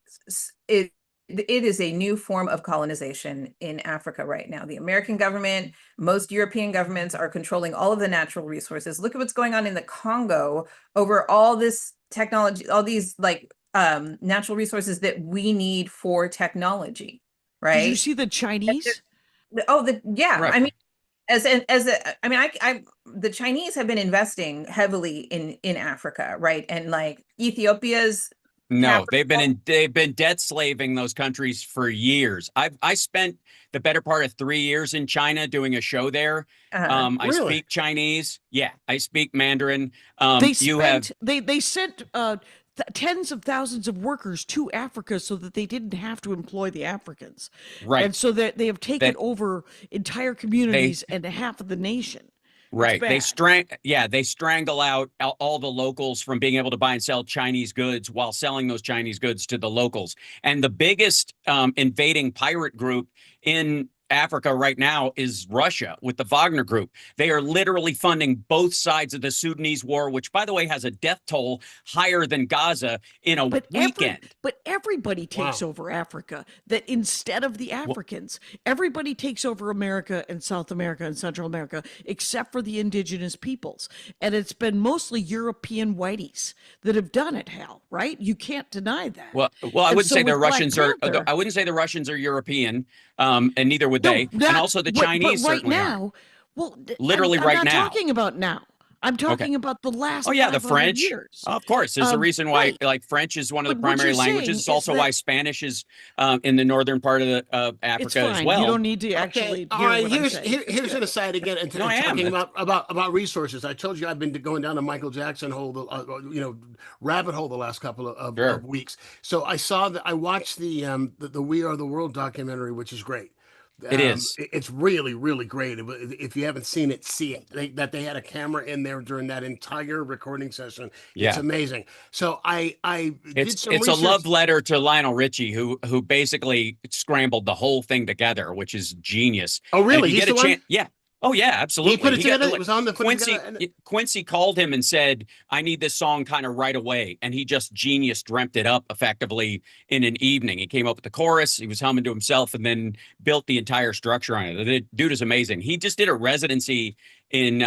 it is a new form of colonization in Africa right now. The American government, most European governments are controlling all of the natural resources. Look at what's going on in the Congo over all this technology, all these natural resources that we need for technology, right? Did you see the Chinese? Yeah. Right. I mean, the Chinese have been investing heavily in Africa, right? And like Ethiopia's No, they've been debt slaving those countries for years. I spent the better part of 3 years in China doing a show there. I Really? speak Chinese. Yeah, I speak Mandarin. They sent tens of thousands of workers to Africa so that they didn't have to employ the Africans, Right. and so that they have taken That- over entire communities and half of the nation. Right. They bad. they strangle out all the locals from being able to buy and sell Chinese goods while selling those Chinese goods to the locals. And the biggest invading pirate group in Africa right now is Russia with the Wagner Group. They are literally funding both sides of the Sudanese war, which, by the way, has a death toll higher than Gaza in a weekend. But everybody takes over Africa. That instead of the Africans, everybody takes over America and South America and Central America, except for the indigenous peoples. And it's been mostly European whiteys that have done it, Hal, right? You can't deny that. Well, I And wouldn't so say the with Black Russians are. Panther- I wouldn't say the Russians are European, and neither would they. And also the Chinese but right certainly now, aren't. well, Literally I'm right not now. talking about now. I'm talking about the last. Oh yeah, the 500 French. years. Of course, there's a reason why right. like French is one of the But what primary you're languages. saying It's also is why that- Spanish is in the northern part of It's Africa as fine. well. You don't need to actually All hear right, what I'm saying. It's here's good. an aside again, and No, I am. talking about resources. I told you I've been going down a Michael Jackson hole, rabbit hole the last couple of weeks. So I watched the We Are the World documentary, which is great. It is. It's really, really great. If you haven't seen it, see it. They had a camera in there during that entire recording session. Yeah. It's amazing. So I did some It's a research. love letter to Lionel Richie, who basically scrambled the whole thing together, which is genius. Oh, really? And if you He's get a the one? chance, yeah. Oh yeah, absolutely. He put it got- together. It was on the Quincy. Quincy called him and said, "I need this song kind of right away," and he just genius dreamt it up effectively in an evening. He came up with the chorus, he was humming to himself, and then built the entire structure on it. The dude is amazing. He just did a residency in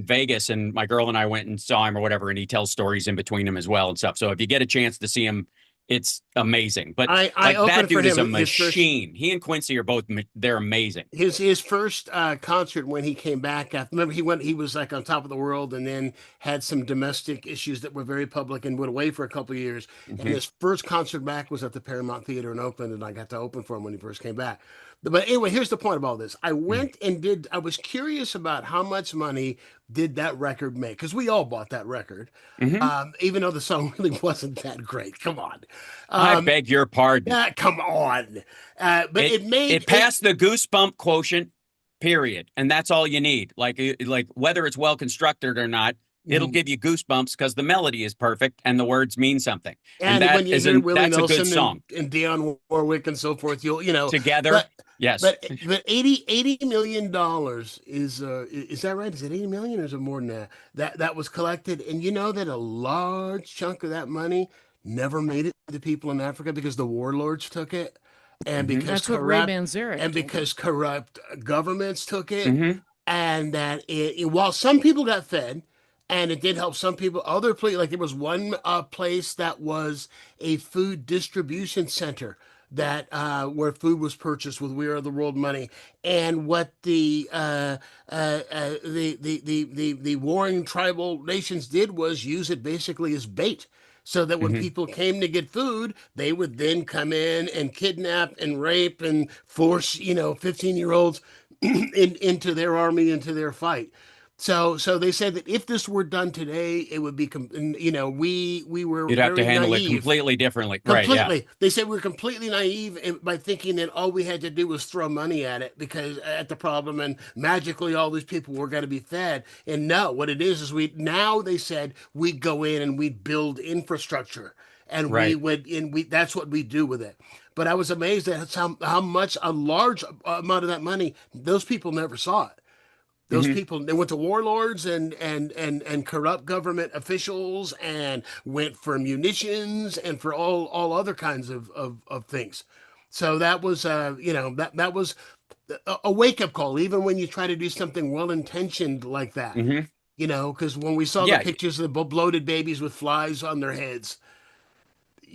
Vegas, and my girl and I went and saw him or whatever, and he tells stories in between them as well and stuff. So if you get a chance to see him, it's amazing. But I like opened that for dude is a him his first- machine. He and Quincy are both they're amazing. His first concert when he came back after, remember he was like on top of the world and then had some domestic issues that were very public and went away for a couple of years. And his first concert back was at the Paramount Theater in Oakland, and I got to open for him when he first came back. But anyway, here's the point of all this. I went and I was curious about how much money did that record make? Because we all bought that record, even though the song really wasn't that great. Come on. I beg your pardon. Come on. But it passed the goosebump quotient, period. And that's all you need. Like whether it's well constructed or not, it'll give you goosebumps because the melody is perfect and the words mean something. And when you hear Willie that's Nelson a good song. and Dionne Warwick and so forth, you'll together. Yes. But $80 million is that right? Is it 80 million or is it more than that? That was collected, and you know that a large chunk of that money never made it to people in Africa because the warlords took it, and because That's what Ray Manzarek and told because corrupt governments took it, and that while some people got fed. And it did help some people. Other places, like there was one place that was a food distribution center that where food was purchased with We Are the World money, and what the warring tribal nations did was use it basically as bait. So that when Mhm. people came to get food, they would then come in and kidnap and rape and force, 15-year-olds into their army, into their fight. So they said that if this were done today, it would be, we were You'd have to very handle it naive. completely differently. Right. Yeah. Completely. They said we're completely naive by thinking that all we had to do was throw money at it because at the problem and magically all these people were going to be fed. And no, what it is they said we go in and we build infrastructure and Right. that's what we do with it. But I was amazed at how much a large amount of that money, those people never saw it. Those Mhm. people, they went to warlords and corrupt government officials and went for munitions and for all other kinds of things. So that was that was a wake up call, even when you try to do something well intentioned like that. Mhm. Because when we saw the Yeah. pictures of the bloated babies with flies on their heads,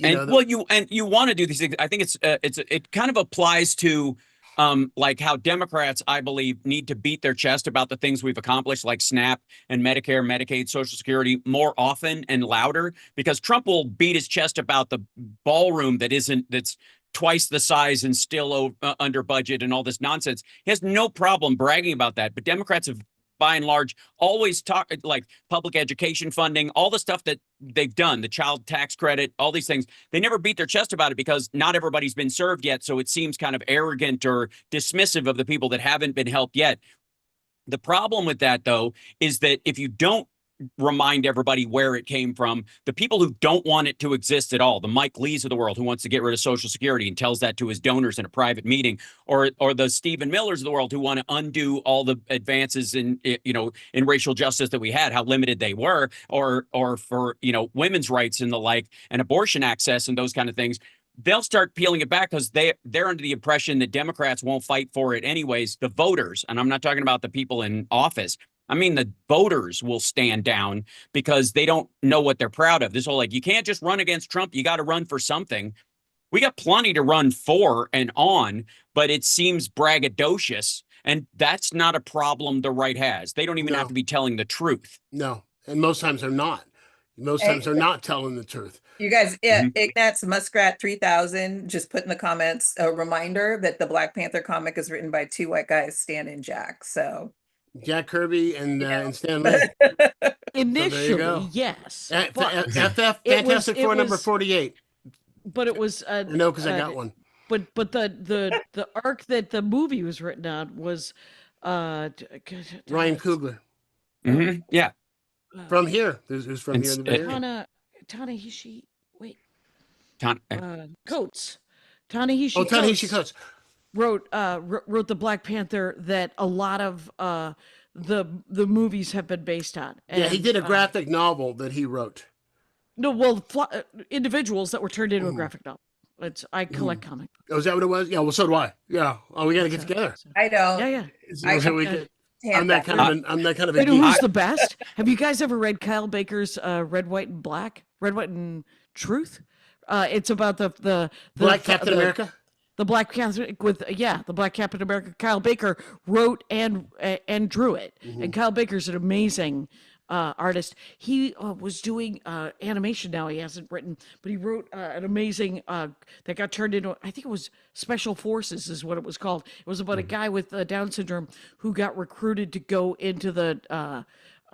And well, you want to do these things. I think it kind of applies to like how Democrats, I believe, need to beat their chest about the things we've accomplished, like SNAP and Medicare, Medicaid, Social Security, more often and louder, because Trump will beat his chest about the ballroom that's twice the size and still under budget and all this nonsense. He has no problem bragging about that. But Democrats have, by and large, always talk like public education funding, all the stuff that they've done, the child tax credit, all these things. They never beat their chest about it because not everybody's been served yet. So it seems kind of arrogant or dismissive of the people that haven't been helped yet. The problem with that, though, is that if you don't remind everybody where it came from, the people who don't want it to exist at all, the Mike Lees of the world who wants to get rid of Social Security and tells that to his donors in a private meeting, or the Stephen Millers of the world who want to undo all the advances in racial justice that we had, how limited they were, or for women's rights and the like, and abortion access and those kind of things. They'll start peeling it back because they're under the impression that Democrats won't fight for it anyways. The voters, and I'm not talking about the people in office, I mean, the voters will stand down because they don't know what they're proud of. This whole you can't just run against Trump. You got to run for something. We got plenty to run for and on, but it seems braggadocious. And that's not a problem the right has. They don't even have to be telling the truth. No. And most times they're not. Most times they're not telling the truth. You guys, Ignatz Muskrat 3000 just put in the comments a reminder that the Black Panther comic is written by two white guys, Stan and Jack. So Jack Kirby and Stan Lee. Initially, yes. FF Fantastic Four number 48. But it was no, because I got one. But the arc that the movie was written on was Ryan Coogler. Mm-hmm. Yeah. From here. Who's from here in the Bay Area? Ta-Nehisi. Wait. Coates. Ta-Nehisi. Oh, Ta-Nehisi Coates wrote the Black Panther that a lot of the movies have been based on. And, yeah, he did a graphic novel that he wrote. No, well, individuals that were turned into a graphic novel. I collect comic books. Oh, is that what it was? Yeah, well, so do I. Yeah. Oh, we got to get together. I don't. Yeah. I'm that kind of a geek. Who's the best? Have you guys ever read Kyle Baker's Red, White, and Black? Red, White, and Truth? It's about the Black Captain America? The Black Captain the Black Captain America. Kyle Baker wrote and drew it. And Kyle Baker's an amazing artist. He was doing animation now. He hasn't written, but he wrote an amazing that got turned into, I think it was Special Forces is what it was called. It was about a guy with Down syndrome who got recruited to go into the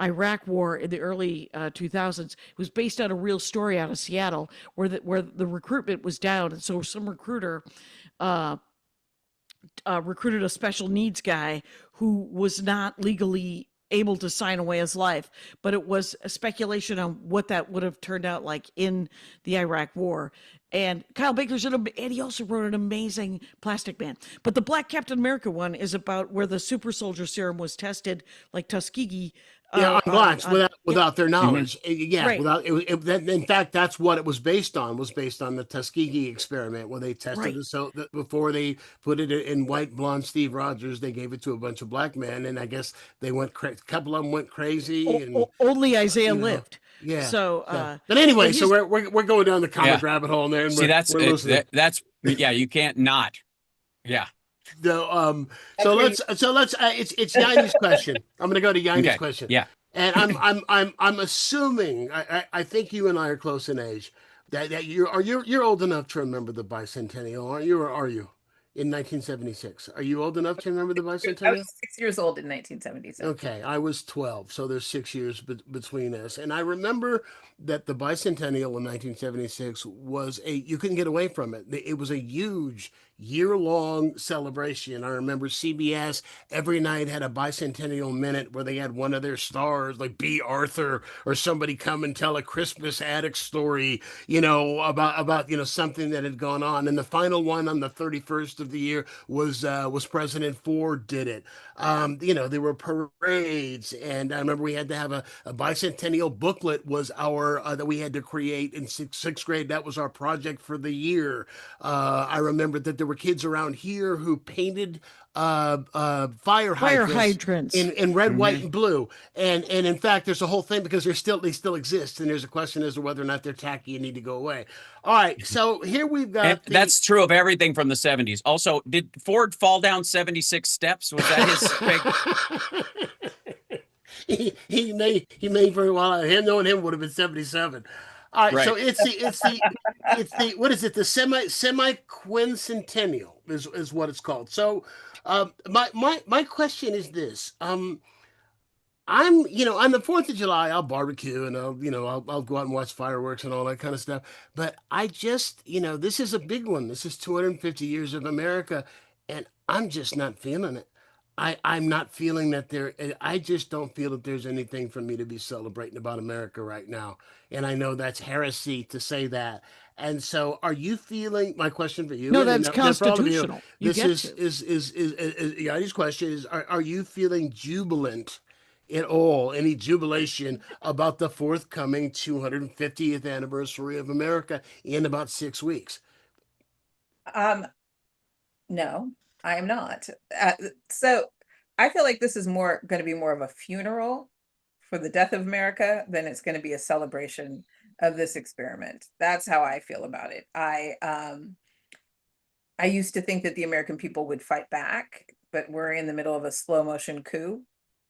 Iraq War in the early 2000s. It was based on a real story out of Seattle where the recruitment was down, and so some recruiter recruited a special needs guy who was not legally able to sign away his life, but it was a speculation on what that would have turned out like in the Iraq War. And Kyle Baker's and he also wrote an amazing Plastic Man. But the Black Captain America one is about where the super soldier serum was tested, like Tuskegee. On blacks without their knowledge. Yeah, right. In fact, that's what it was based on. Was based on the Tuskegee experiment where they tested it. So that before they put it in white blonde Steve Rogers, they gave it to a bunch of black men, and I guess they went. A couple of them went crazy. And only Isaiah lived. Yeah. So, but anyway, so we're going down the comic rabbit hole there. And See, that's Yeah, you can't not. Yeah. So That's so let's it's Yayne's question. I'm going to go to Yayne's Okay. question. Yeah. And I'm assuming I think you and I are close in age that you're old enough to remember the bicentennial, aren't you, or are you? In 1976. Are you old enough to remember the I bicentennial? was 6 years old in 1976. Okay, I was 12, so there's 6 years between us. And I remember that the bicentennial in 1976 was you couldn't get away from it. It was a huge year-long celebration. I remember CBS every night had a bicentennial minute where they had one of their stars, like B. Arthur, or somebody come and tell a Christmas attic story, about something that had gone on. And the final one on the 31st of the year was President Ford did it. There were parades, and I remember we had to have a bicentennial booklet was our that we had to create in sixth grade. That was our project for the year. I remember that there were kids around here who painted fire hydrants in red, white, and blue. And in fact, there's a whole thing because they still exist, and there's a question as to whether or not they're tacky and need to go away. All right, so here we've got And that's true of everything from the 70s. Also, did Ford fall down 76 steps? Was that his big... he may very well, him knowing him would have been 77. All right, Right. so it's the what is it? The semi quincentennial is what it's called. So my question is this. I'm, on the 4th of July, I'll barbecue and I'll go out and watch fireworks and all that kind of stuff. But I just, this is a big one. This is 250 years of America, and I'm just not feeling it. I'm not feeling that I just don't feel that there's anything for me to be celebrating about America right now. And I know that's heresy to say that. And so are you feeling, my question for you? No, and that's for all of you, constitutional. You This get is, to. is Yadi's question is, are you feeling jubilant at all, any jubilation about the forthcoming 250th anniversary of America in about 6 weeks? No, I am not. So I feel like this is going to be more of a funeral for the death of America than it's going to be a celebration of this experiment. That's how I feel about it. I used to think that the American people would fight back, but we're in the middle of a slow motion coup.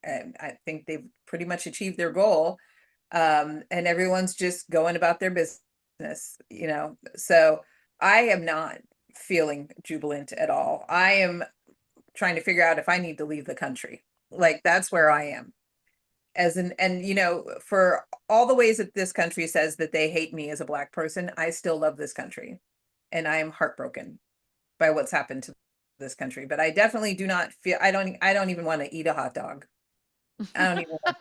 And I think they've pretty much achieved their goal. And everyone's just going about their business, So I am not feeling jubilant at all. I am trying to figure out if I need to leave the country. Like, that's where I am. For all the ways that this country says that they hate me as a Black person, I still love this country. And I am heartbroken by what's happened to this country. But I definitely do not feel, I don't even want to eat a hot dog. I don't even want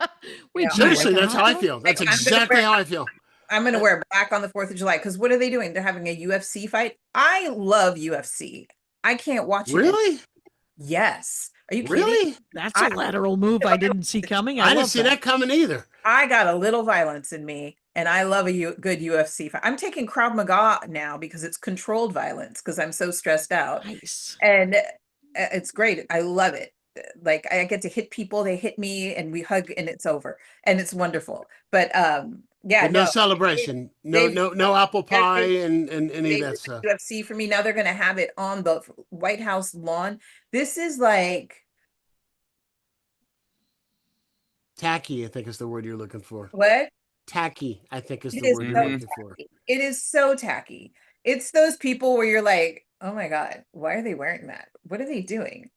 Wait, Seriously, like a that's hot how I dog? feel. That's I'm gonna exactly wear- how I feel. I'm going to wear black on the 4th of July because what are they doing? They're having a UFC fight. I love UFC. I can't watch it. Really? Yes. Are you kidding? Really? That's a lateral move I didn't see coming. I didn't love see that coming either. I got a little violence in me and I love a good UFC fight. I'm taking Krav Maga now because it's controlled violence because I'm so stressed out. Nice. And it's great. I love it. Like, I get to hit people, they hit me and we hug and it's over and it's wonderful. But yeah, But no celebration. No apple pie and any of that stuff. UFC for me. Now they're going to have it on the White House lawn. This is like Tacky, I think is the word you're looking for. what? Tacky, I think is It the is word so you're looking for. tacky. It is so tacky. It's those people where you're like, oh my God, why are they wearing that? What are they doing?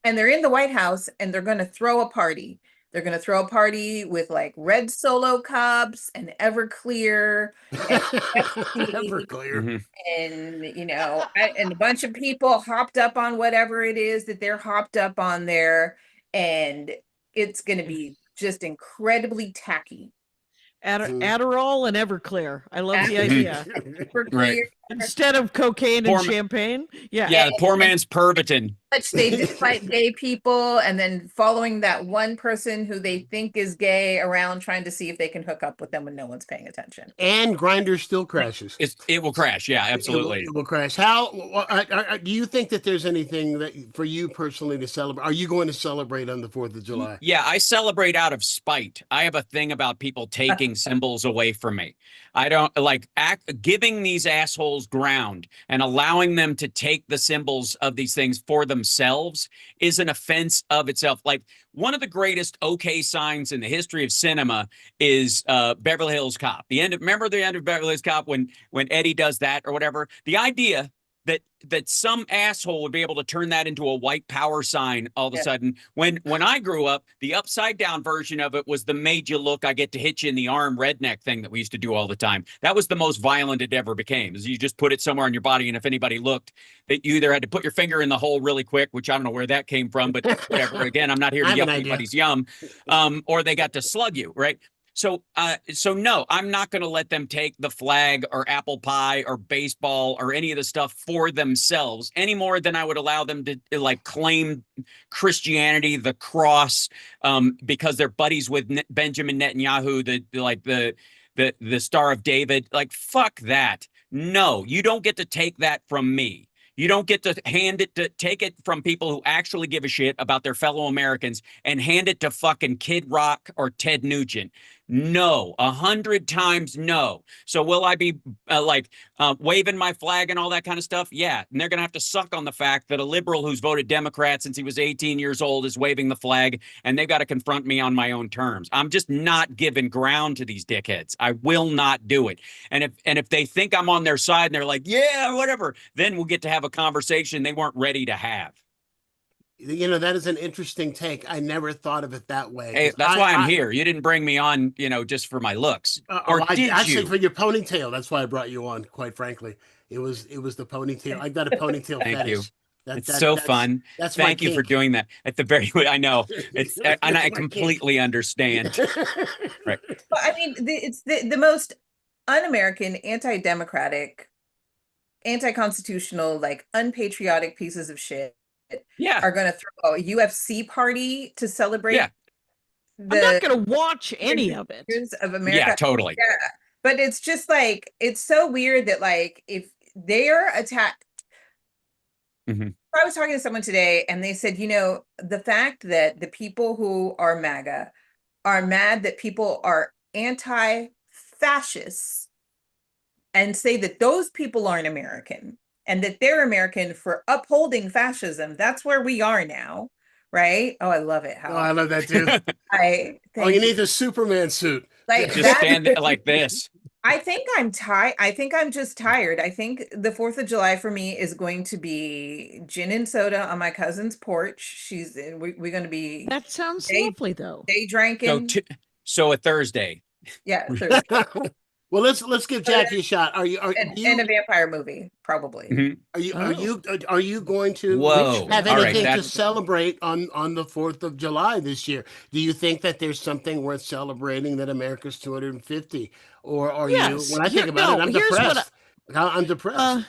And they're in the White House and they're going to throw a party. They're going to throw a party with like red Solo cups and Everclear and Pepsi Everclear. and, and a bunch of people hopped up on whatever it is that they're hopped up on there. And it's going to be just incredibly tacky. Adderall and Everclear. I love the idea. Right. Instead of cocaine and champagne. Yeah. Yeah, the poor man's Pervitin. They just fight gay people and then following that one person who they think is gay around trying to see if they can hook up with them when no one's paying attention. And Grindr still crashes. It will crash. Yeah, absolutely. It will crash. Hal, do you think that there's anything that for you personally to celebrate? Are you going to celebrate on the 4th of July? Yeah, I celebrate out of spite. I have a thing about people taking symbols away from me. I don't like giving these assholes people's ground and allowing them to take the symbols of these things for themselves is an offense of itself. Like, one of the greatest okay signs in the history of cinema is Beverly Hills Cop. Remember the end of Beverly Hills Cop when Eddie does that or whatever? The idea that some asshole would be able to turn that into a white power sign all of a sudden. When I grew up, the upside down version of it was the made you look, I get to hit you in the arm redneck thing that we used to do all the time. That was the most violent it ever became, is you just put it somewhere on your body, and if anybody looked, that you either had to put your finger in the hole really quick, which I don't know where that came from, but whatever. Again, I'm not here to yuck anybody's yum. Or they got to slug you, right? So no, I'm not going to let them take the flag or apple pie or baseball or any of the stuff for themselves any more than I would allow them to like claim Christianity, the cross, because they're buddies with Benjamin Netanyahu, the Star of David. Like, fuck that. No, you don't get to take that from me. You don't get to take it from people who actually give a shit about their fellow Americans and hand it to fucking Kid Rock or Ted Nugent. No, 100 times no. So will I be waving my flag and all that kind of stuff? Yeah. And they're going to have to suck on the fact that a liberal who's voted Democrat since he was 18 years old is waving the flag, and they've got to confront me on my own terms. I'm just not giving ground to these dickheads. I will not do it. And if they think I'm on their side and they're like, yeah, whatever, then we'll get to have a conversation they weren't ready to have. You know, that is an interesting take. I never thought of it that way. Hey, that's why I'm here. You didn't bring me on, just for my looks. Actually, for your ponytail. That's why I brought you on, quite frankly. It was the ponytail. I've got a ponytail Thank fetish. You. It's so fun. Thank you for doing that. At the very I know. It's and I completely understand. Right. Well, I mean, it's the most un-American, anti-democratic, anti-constitutional, like unpatriotic pieces of shit are going to throw a UFC party to celebrate. I'm not going to watch any of it. Of America. Yeah, totally. Yeah. But it's just like, it's so weird that like, if they're attacked. I was talking to someone today and they said, the fact that the people who are MAGA are mad that people are anti-fascists and say that those people aren't American, and that they're American for upholding fascism. That's where we are now, right? Oh, I love it. I love that too. You need the Superman suit. Like, just stand like this. I think I'm tired. I think I'm just tired. I think the 4th of July for me is going to be gin and soda on my cousin's porch. We're going to be. That sounds lovely, though. Day drinking. So a Thursday. Yeah, Thursday. Well, let's give Jackie a shot. And a vampire movie, probably. Are you going to have anything to celebrate on the 4th of July this year? Do you think that there's something worth celebrating that America's 250? Or are you? When I think about it, I'm depressed. I'm depressed.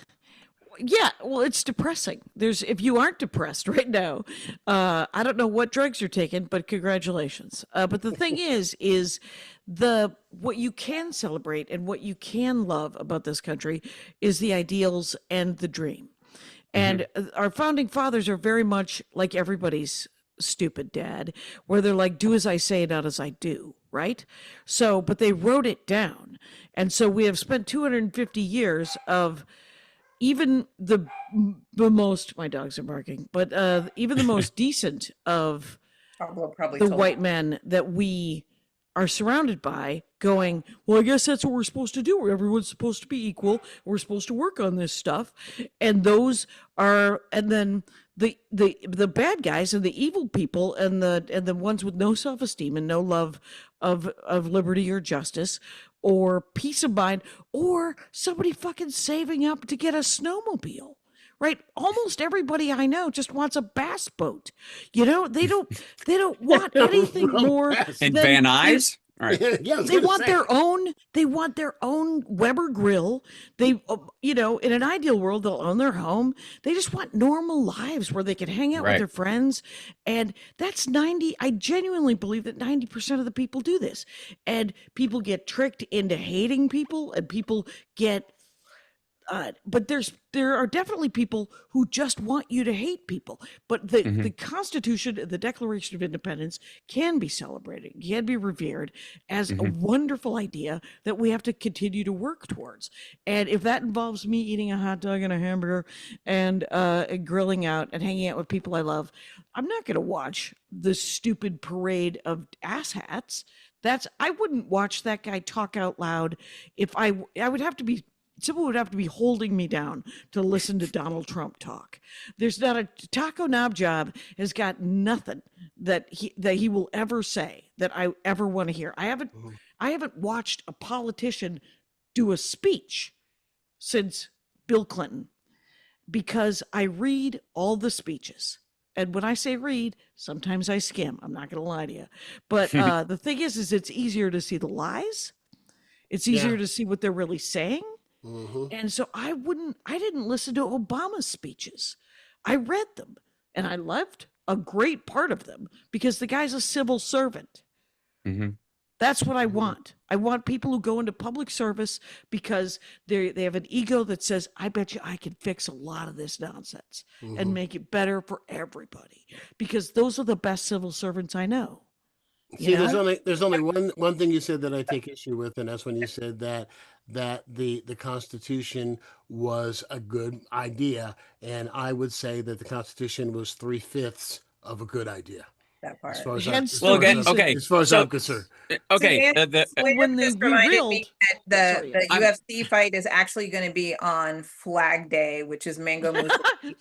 Yeah, well, it's depressing. If you aren't depressed right now, I don't know what drugs you're taking, but congratulations. But the thing is what you can celebrate and what you can love about this country is the ideals and the dream. And our founding fathers are very much like everybody's stupid dad, where they're like, do as I say, not as I do, right? So, but they wrote it down. And so we have spent 250 years of even the most, my dogs are barking, but even the most decent of the white men that we are surrounded by going, well, I guess that's what we're supposed to do. Everyone's supposed to be equal. We're supposed to work on this stuff. And those are, and then the bad guys and the evil people and the ones with no self-esteem and no love of liberty or justice or peace of mind, or somebody fucking saving up to get a snowmobile, right? Almost everybody I know just wants a bass boat. They don't want anything more than Van Nuys. All right. They want their own Weber grill. They, in an ideal world, they'll own their home. They just want normal lives where they can hang out with their friends. And that's I genuinely believe that 90% of the people do this. And people get tricked into hating people, and people get But there are definitely people who just want you to hate people. But the Constitution, the Declaration of Independence, can be celebrated, can be revered as a wonderful idea that we have to continue to work towards. And if that involves me eating a hot dog and a hamburger and grilling out and hanging out with people I love, I'm not going to watch the stupid parade of asshats. I wouldn't watch that guy talk out loud if I would have to be, someone would have to be holding me down to listen to Donald Trump talk. There's not a Taco Knob Job has got nothing that he will ever say that I ever want to hear. I haven't watched a politician do a speech since Bill Clinton, because I read all the speeches. And when I say read, sometimes I skim. I'm not going to lie to you. But the thing is it's easier to see the lies. It's easier to see what they're really saying. And so I didn't listen to Obama's speeches. I read them and I loved a great part of them because the guy's a civil servant. That's what I want. I want people who go into public service because they have an ego that says, I bet you I can fix a lot of this nonsense and make it better for everybody, because those are the best civil servants I know. See, there's only one thing you said that I take issue with, and that's when you said that the Constitution was a good idea, and I would say that the Constitution was 3/5 of a good idea. That part. As far as Hence I'm, the as reason- okay. as far as So- I'm concerned. Okay. when they just reminded me revealed- that Sorry. the UFC fight is actually going to be on Flag Day, which is Mango Moose's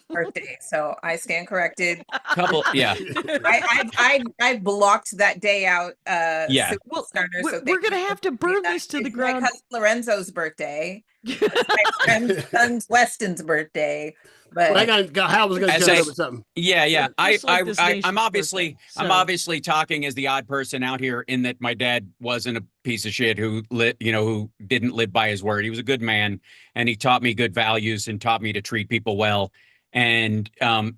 birthday. So I stand corrected. couple, yeah. I blocked that day out. Yeah. so Well, starter, so we're going to have to burn that. this to the It's ground. my cousin Lorenzo's birthday. It's my friend son's Weston's birthday. But Hal was going to As jump I- up with something. Yeah, yeah. Just like this nation's I'm obviously birthday, I'm so- obviously talking as the odd person out here in that my dad wasn't a piece of shit who who didn't live by his word. He was a good man, and he taught me good values and taught me to treat people well. And I'm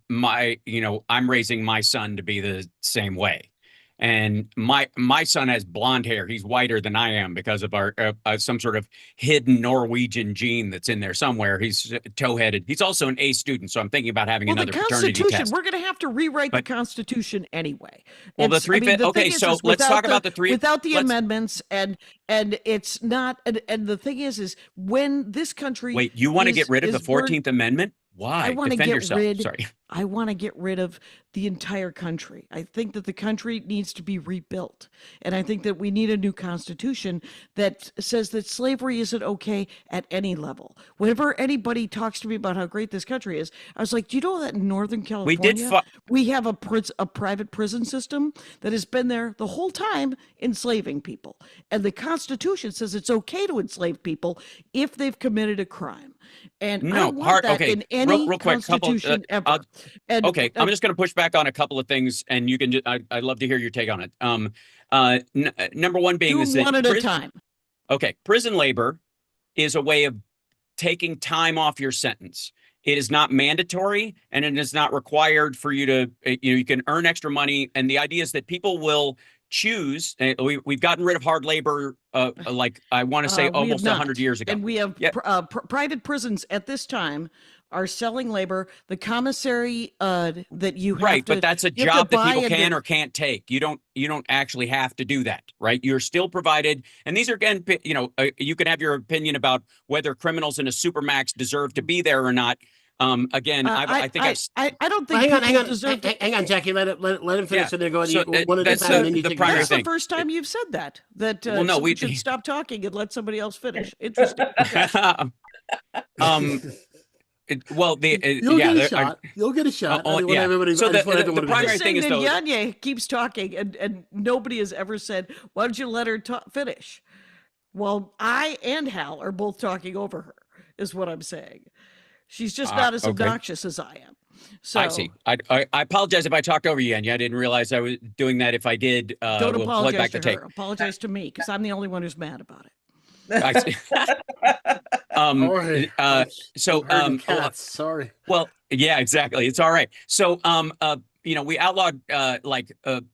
raising my son to be the same way. And my son has blonde hair. He's whiter than I am because of our some sort of hidden Norwegian gene that's in there somewhere. He's toe-headed. He's also an A student, so I'm thinking about having Well, the another fraternity Constitution, test. we're going to have to rewrite the But- Constitution anyway. Well, the It's- three fifth. the Okay, thing is so let's without talk about the three. without the let's- amendments, and it's not. And the thing is when this country Wait, you want to get rid of the is burned- 14th Amendment? Why? I want to Defend get yourself. rid. Sorry. I want to get rid of the entire country. I think that the country needs to be rebuilt, and I think that we need a new constitution that says that slavery isn't okay at any level. Whenever anybody talks to me about how great this country is, I was like, "Do you know that in Northern California we have a private prison system that has been there the whole time enslaving people, and the Constitution says it's okay to enslave people if they've committed a crime." And I No, don't want that okay. in any Real quick, constitution ever. I'll- And, Okay, I'm just going to push back on a couple of things, and you can. I'd love to hear your take on it. Number one being do is them that one at a time. Okay, prison labor is a way of taking time off your sentence. It is not mandatory, and it is not required for you to. You can earn extra money, and the idea is that people will choose. We've gotten rid of hard labor, like I want to say We have almost not. 100 years ago. And we have Yeah. private prisons at this time are selling labor. The commissary that you have Right, to, but that's a you have to job that buy people and can do- or can't take. You don't actually have to do that, right? You're still provided, and these are again, you can have your opinion about whether criminals in a supermax deserve to be there or not. Again, I think I don't think Hang on, people deserve to. hang on, Jackie. Let him finish, Yeah. and then go So, one at a that's time. And then you the take primary That's your the thing. first time you've said that. Well, no, we we- should stop talking and let somebody else finish. Interesting. Well, You'll yeah, get a there- shot. You'll get a shot. Oh, I want yeah. everybody. So I just want the everyone to primary hear. I'm thing saying is, that though- Yanye keeps talking, and nobody has ever said, "Why don't you let her finish?" Well, I and Hal are both talking over her. Is what I'm saying. She's just not as okay. obnoxious as I am. So I see. I apologize if I talked over you, and I didn't realize I was doing that. If I did, don't we'll plug apologize back to the her. tape. Apologize to me because I'm the only one who's mad about it. I see. Sorry. So I'm herding cats. Sorry. well, yeah, exactly. It's all right. So, we outlawed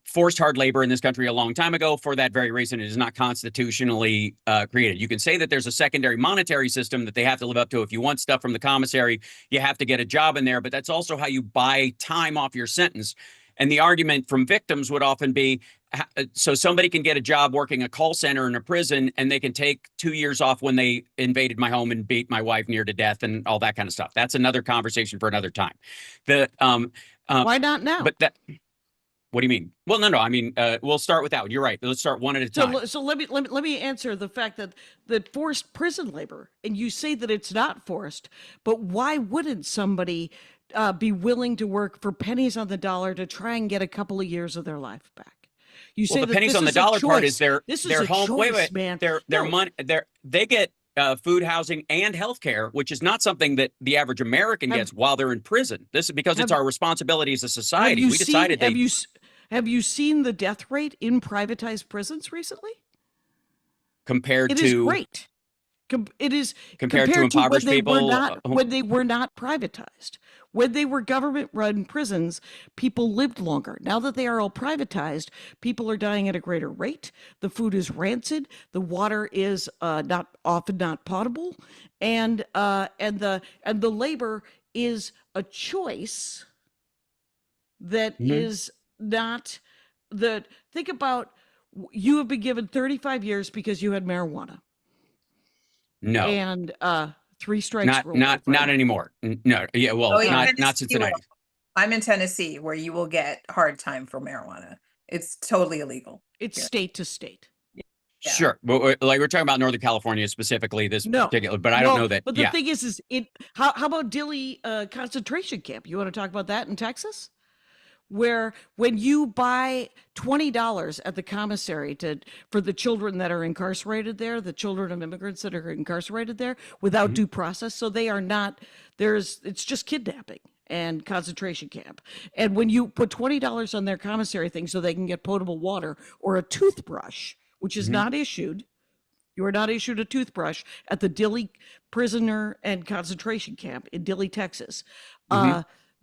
forced hard labor in this country a long time ago for that very reason. It is not constitutionally created. You can say that there's a secondary monetary system that they have to live up to. If you want stuff from the commissary, you have to get a job in there, but that's also how you buy time off your sentence. And the argument from victims would often be, so somebody can get a job working a call center in a prison, and they can take 2 years off when they invaded my home and beat my wife near to death and all that kind of stuff. That's another conversation for another time. Why not now? But what do you mean? Well, no. I mean, we'll start with that one. You're right. Let's start one at a time. So let me answer the fact that forced prison labor, and you say that it's not forced, but why wouldn't somebody be willing to work for pennies on the dollar to try and get a couple of years of their life back? You say the that pennies this on the is a dollar part choice. is their home. Choice, wait, man. Their money. They get food, housing, and health care, which is not something that the average American gets while they're in prison. This is because it's our responsibility as a society. We decided Have you seen the death rate in privatized prisons recently? Compared It to is great. It is compared to impoverished people when they were not privatized. When they were government-run prisons, people lived longer. Now that they are all privatized, people are dying at a greater rate. The food is rancid. The water is not potable, and the labor is a choice that is not the. Think about, you have been given 35 years because you had marijuana. No. And 3 strikes rule. Not anymore. No. Yeah. Well, not Cincinnati. I'm in Tennessee, where you will get hard time for marijuana. It's totally illegal. It's state to state. Yeah. Sure, but we're talking about Northern California specifically, particular. But I don't know that. But the thing is how about Dilley concentration camp? You want to talk about that in Texas? Where when you buy $20 at the commissary for the children that are incarcerated there, the children of immigrants that are incarcerated there without due process, so they are not, it's just kidnapping and concentration camp. And when you put $20 on their commissary thing so they can get potable water or a toothbrush, which is not issued, you are not issued a toothbrush at the Dilley prisoner and concentration camp in Dilley, Texas.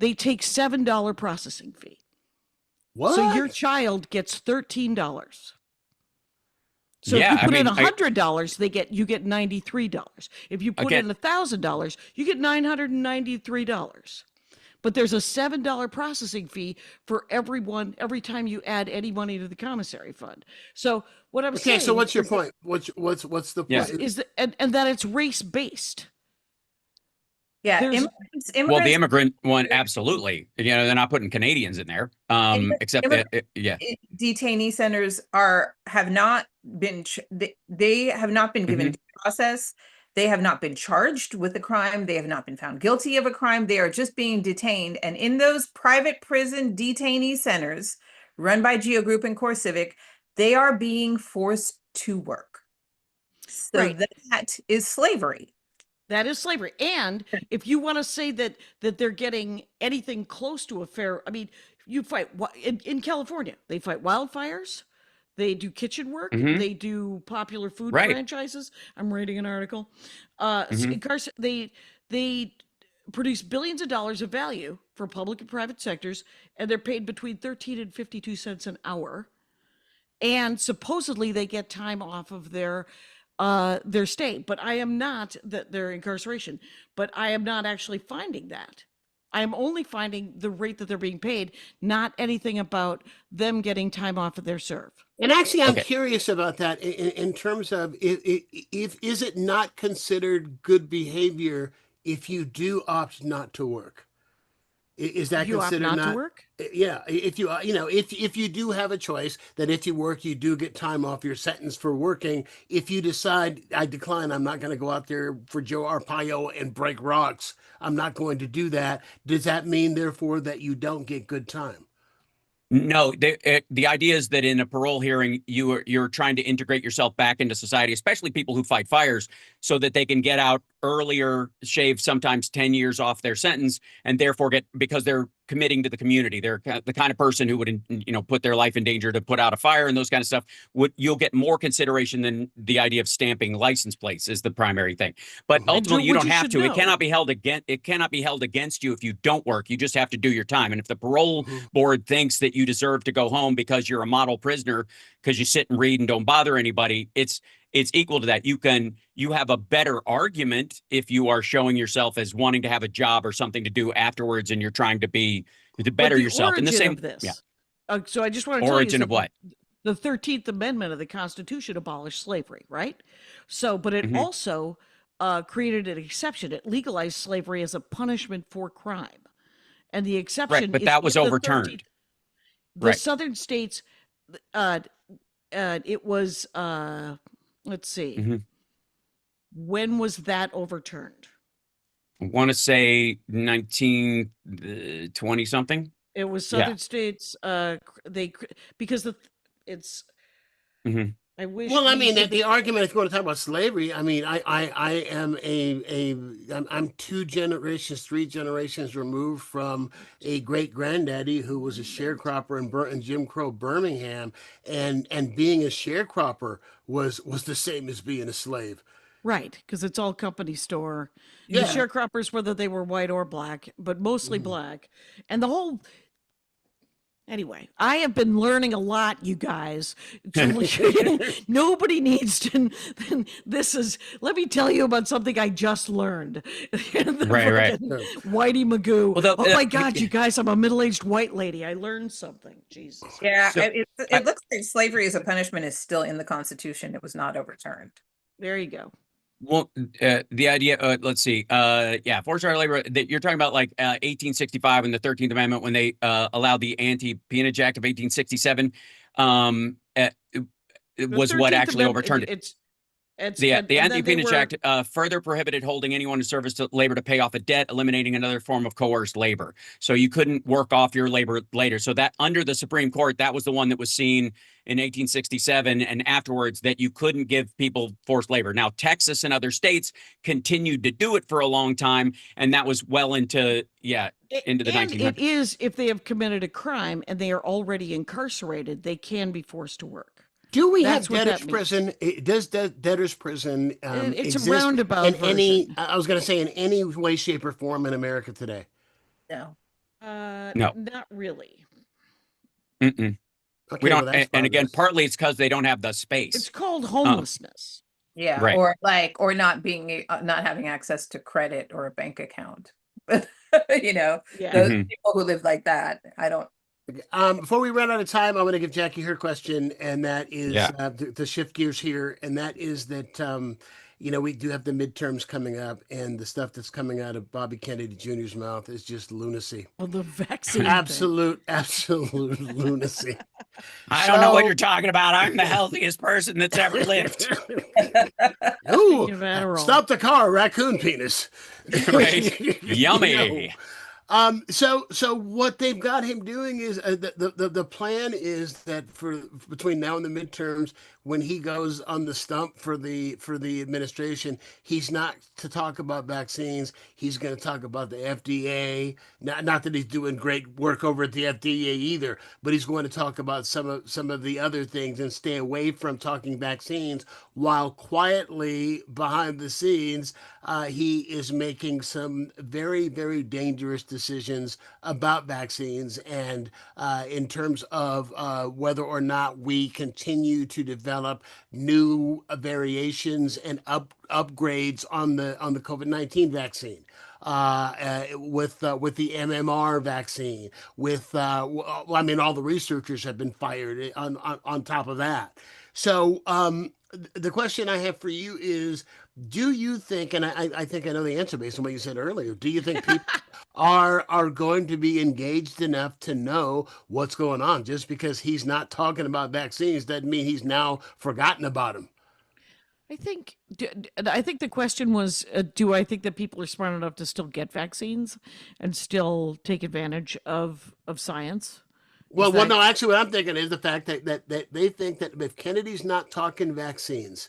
They take $7 processing fee. What? So your child gets $13. So if you put in $100, you get $93. If you put in $1,000, you get $993. But there's a $7 processing fee for everyone every time you add any money to the commissary fund. So what I'm saying. Okay, so what's your point? What's the point? Is that and that it's race based. Yeah, the immigrant one, absolutely. They're not putting Canadians in there, except that, detainee centers have not been given due process. They have not been charged with a crime. They have not been found guilty of a crime. They are just being detained. And in those private prison detainee centers run by Geo Group and Core Civic, they are being forced to work. So that is slavery. That is slavery. And if you want to say that they're getting anything close to a fair, I mean, you fight in California, they fight wildfires, they do kitchen work, they do popular food franchises. I'm reading an article. They produce billions of dollars of value for public and private sectors, and they're paid between 13 and 52 cents an hour. And supposedly they get time off of their stay, but I am not their incarceration, but I am not actually finding that. I am only finding the rate that they're being paid, not anything about them getting time off of their serve. And actually, I'm curious about that in terms of if is it not considered good behavior if you do opt not to work? Is that considered not to work? Yeah, if you if you do have a choice that if you work, you do get time off your sentence for working. If you decide I decline, I'm not going to go out there for Joe Arpaio and break rocks. I'm not going to do that. Does that mean therefore that you don't get good time? No, the idea is that in a parole hearing, you're trying to integrate yourself back into society, especially people who fight fires, so that they can get out earlier, shave sometimes 10 years off their sentence, and therefore because they're committing to the community. They're the kind of person who would, put their life in danger to put out a fire and those kind of stuff. You'll get more consideration than the idea of stamping license plates is the primary thing. But ultimately, you what don't you have should to. It know. cannot be held against you if you don't work. You just have to do your time. And if the parole board thinks that you deserve to go home because you're a model prisoner because you sit and read and don't bother anybody, it's equal to that. You have a better argument if you are showing yourself as wanting to have a job or something to do afterwards, and you're trying to better yourself. In the same of this. Yeah. So I just want to tell you Origin of what? the 13th Amendment of the Constitution abolished slavery, right? So, but it also created an exception. It legalized slavery as a punishment for crime, and the exception. Right, but is that was in the overturned. 13th The Right. southern states, it was. Let's see. When was that overturned? I want to say 1920 something. It was southern states. Because it's. I wish. Well, I mean, they- the argument, if you want to talk about slavery, I mean, I am I'm 2 generations, 3 generations removed from a great granddaddy who was a sharecropper in Jim Crow Birmingham, and being a sharecropper was the same as being a slave. Right, because it's all company store. Yeah. The sharecroppers, whether they were white or black, but mostly black. And the whole. Anyway, I have been learning a lot, you guys. Nobody needs to. Let me tell you about something I just learned. Right. Whitey Magoo. Well, Oh my God, you guys, I'm a middle-aged white lady. I learned something. Jesus. Yeah, So, it looks like slavery as a punishment is still in the Constitution. It was not overturned. There you go. Well, the idea, let's see. Forced child labor, that you're talking about like 1865 and the 13th Amendment when they allowed the Anti-Peonage Act of 1867 it was what 13th actually Amendment, overturned it. The and then they Anti-Peonage were- Act further prohibited holding anyone in service to labor to pay off a debt, eliminating another form of coerced labor. So you couldn't work off your labor later. So that under the Supreme Court, that was the one that was seen in 1867 and afterwards, that you couldn't give people forced labor. Now, Texas and other states continued to do it for a long time, and that was well into the 1900s. It is, if they have committed a crime and they are already incarcerated, they can be forced to work. Do we That's have what debtor's that means. prison? Does debtor's prison It's a exist roundabout in any? version. I was going to say in any way, shape, or form in America today. No. No. Not really. Mm-mm. Okay, We well, don't, that's and again, progress. partly it's because they don't have the space. It's called homelessness. Yeah, Right. or not having access to credit or a bank account. Yeah. Those people who live like that, I don't. Before we run out of time, I'm going to give Jackie her question, and that is Yeah. to shift gears here, and that is that we do have the midterms coming up, and the stuff that's coming out of Bobby Kennedy Jr.'s mouth is just lunacy. Well, the vaccine. Absolute lunacy. I don't know what So- you're talking about. I'm the healthiest person that's ever lived. Ooh, Speaking of Adderall. stop the car, raccoon penis. Right. Yummy. So what they've got him doing is the plan is that for between now and the midterms, when he goes on the stump for the administration, he's not to talk about vaccines. He's going to talk about the FDA. Not that he's doing great work over at the FDA either, but he's going to talk about some of the other things and stay away from talking vaccines, while quietly behind the scenes, he is making some very, very dangerous decisions about vaccines and in terms of whether or not we continue to develop new variations and upgrades on the COVID-19 vaccine. With the MMR vaccine, I mean, all the researchers have been fired on top of that. So the question I have for you is, do you think, and I think I know the answer based on what you said earlier, do you think people are going to be engaged enough to know what's going on? Just because he's not talking about vaccines doesn't mean he's now forgotten about them. I think the question was, do I think that people are smart enough to still get vaccines and still take advantage of science? Well, that- no, actually what I'm thinking is the fact that they think that if Kennedy's not talking vaccines,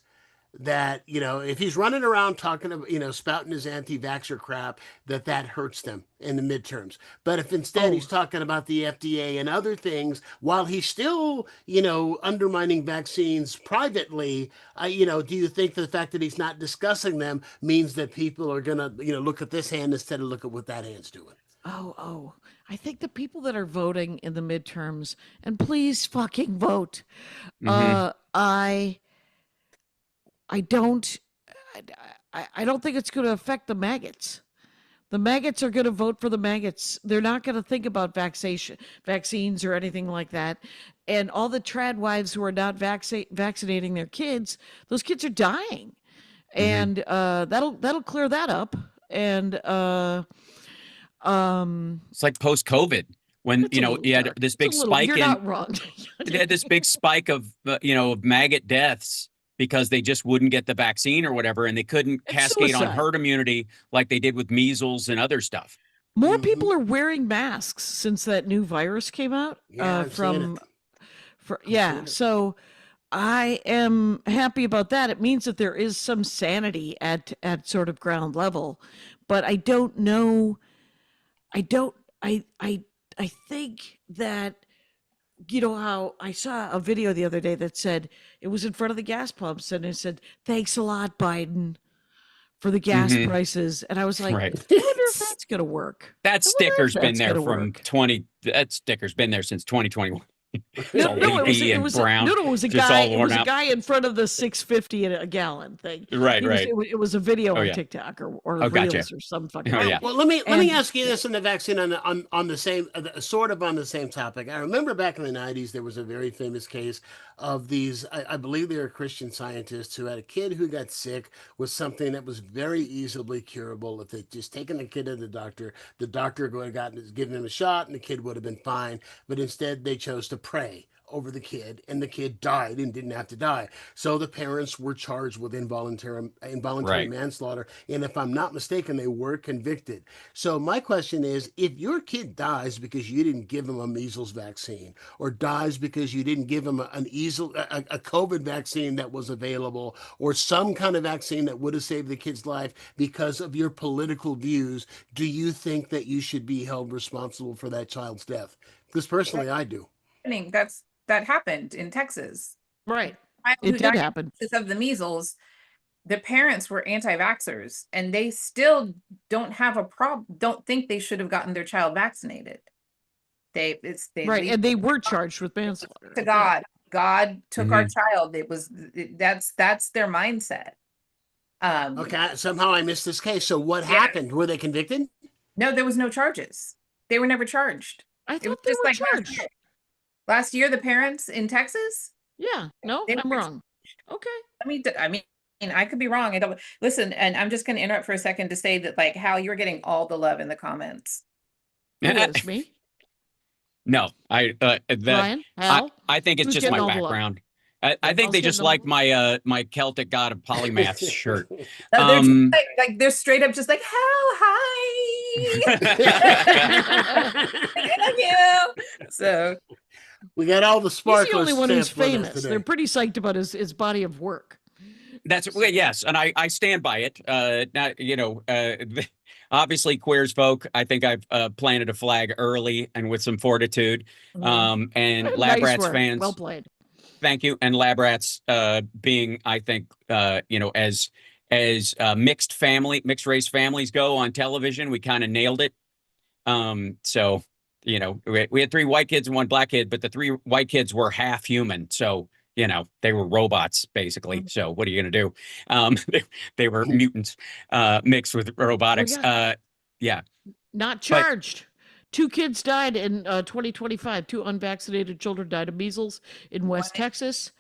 that, if he's running around talking about, spouting his anti-vaxxer crap, that hurts them in the midterms. But if instead he's talking about the FDA and other things, while he's still, undermining vaccines privately, do you think the fact that he's not discussing them means that people are going to, look at this hand instead of look at what that hand's doing? Oh, I think the people that are voting in the midterms, and please fucking vote. I don't think it's going to affect the maggots. The maggots are going to vote for the maggots. They're not going to think about vaccines or anything like that. And all the trad wives who are not vaccinating their kids, those kids are dying. And that'll clear that up. And it's like post-COVID when you had this big spike. You're not wrong. They had this big spike of of maggot deaths because they just wouldn't get the vaccine or whatever, and they couldn't cascade on herd immunity like they did with measles and other stuff. More people are wearing masks since that new virus came out. So I am happy about that. It means that there is some sanity at sort of ground level, but I don't know. I think that, how I saw a video the other day that said it was in front of the gas pumps and it said, "Thanks a lot, Biden, for the gas prices." And I was like, I wonder if that's going to work. That sticker's been there that sticker's been there since 2021. It was a guy. It was a guy in front of the 650 a gallon thing. Right. It was a video on TikTok or Reels gotcha. or some fucking. Well, let me ask you this on the vaccine on the same sort of on the same topic. I remember back in the 90s there was a very famous case of these. I believe they were Christian scientists who had a kid who got sick with something that was very easily curable. If they'd just taken the kid to the doctor would have given him a shot, and the kid would have been fine. But instead, they chose to pray over the kid, and the kid died and didn't have to die. So the parents were charged with involuntary manslaughter, and if I'm not mistaken, they were convicted. So my question is, if your kid dies because you didn't give him a measles vaccine, or dies because you didn't give him a COVID vaccine that was available, or some kind of vaccine that would have saved the kid's life because of your political views, do you think that you should be held responsible for that child's death? Because personally, I do. That happened in Texas. Right. It did happen. Of the measles, the parents were anti-vaxxers, and they still don't have a problem. Don't think they should have gotten their child vaccinated. And they were charged with manslaughter. To God took our child. That's their mindset. Okay, somehow I missed this case. So what happened? Were they convicted? No, there was no charges. They were never charged. I thought they were charged. Last year, the parents in Texas? Yeah, no, I'm wrong. Okay. I mean, I could be wrong. I don't listen, and I'm just going to interrupt for a second to say that, like, Hal, you're getting all the love in the comments. It's me. No, Ryan, Hal, I think it's just my background. I think they just like my my Celtic God of Polymath shirt. They're straight up just like, Hal, hi. I love you. So we got all the sparklers. He's the only one who's famous. They're pretty psyched about his body of work. Yes, and I stand by it. Obviously, queers folk. I think I've planted a flag early and with some fortitude. And Lab Rats fans. Well played. Thank you. And Lab Rats being, I think, as mixed race families go on television, we kind of nailed it. So, we had 3 white kids and 1 black kid, but the 3 white kids were half human. So, they were robots, basically. So what are you going to do? They were mutants mixed with robotics. Yeah. Not charged. 2 kids died in 2025. 2 unvaccinated children died of measles in West Texas.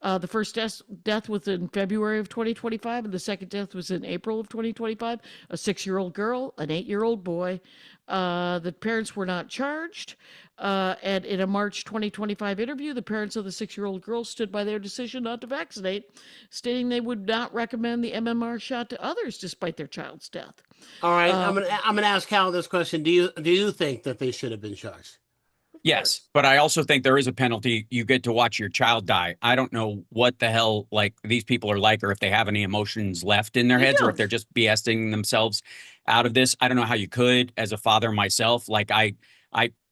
The first death was in February of 2025, and the second death was in April of 2025. A 6-year-old girl, an 8-year-old boy. The parents were not charged. And in a March 2025 interview, the parents of the 6-year-old girl stood by their decision not to vaccinate, stating they would not recommend the MMR shot to others despite their child's death. All right, I'm gonna ask Hal this question. Do you think that they should have been charged? Yes, but I also think there is a penalty. You get to watch your child die. I don't know what the hell like these people are like, or if they have any emotions left in their They heads, or if don't. they're just BSing themselves out of this. I don't know how you could, as a father myself. Like I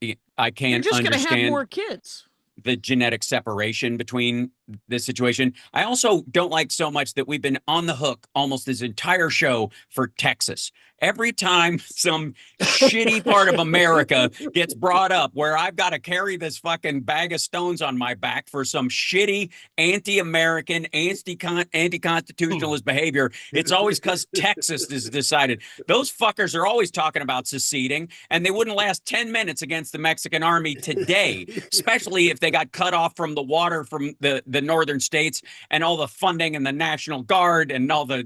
You're can't just going to have understand more kids. the genetic separation between this situation. I also don't like so much that we've been on the hook almost this entire show for Texas. Every time some shitty part of America gets brought up where I've got to carry this fucking bag of stones on my back for some shitty anti-American, anti-constitutionalist behavior, it's always because Texas has decided. Those fuckers are always talking about seceding, and they wouldn't last 10 minutes against the Mexican army today, especially if they got cut off from the water from the northern states and all the funding and the National Guard and all the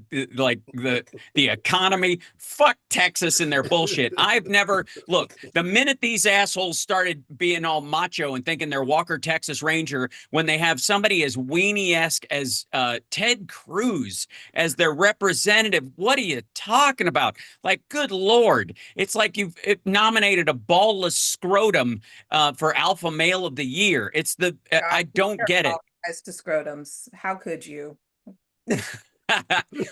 economy. Fuck Texas and their bullshit. I've never look, the minute these assholes started being all macho and thinking they're Walker Texas Ranger, when they have somebody as weenie-esque as Ted Cruz as their representative, what are you talking about? Like, good Lord. It's like you've nominated a ballless scrotum for Alpha Male of the Year. It's the I don't get it. As to scrotums, how could you?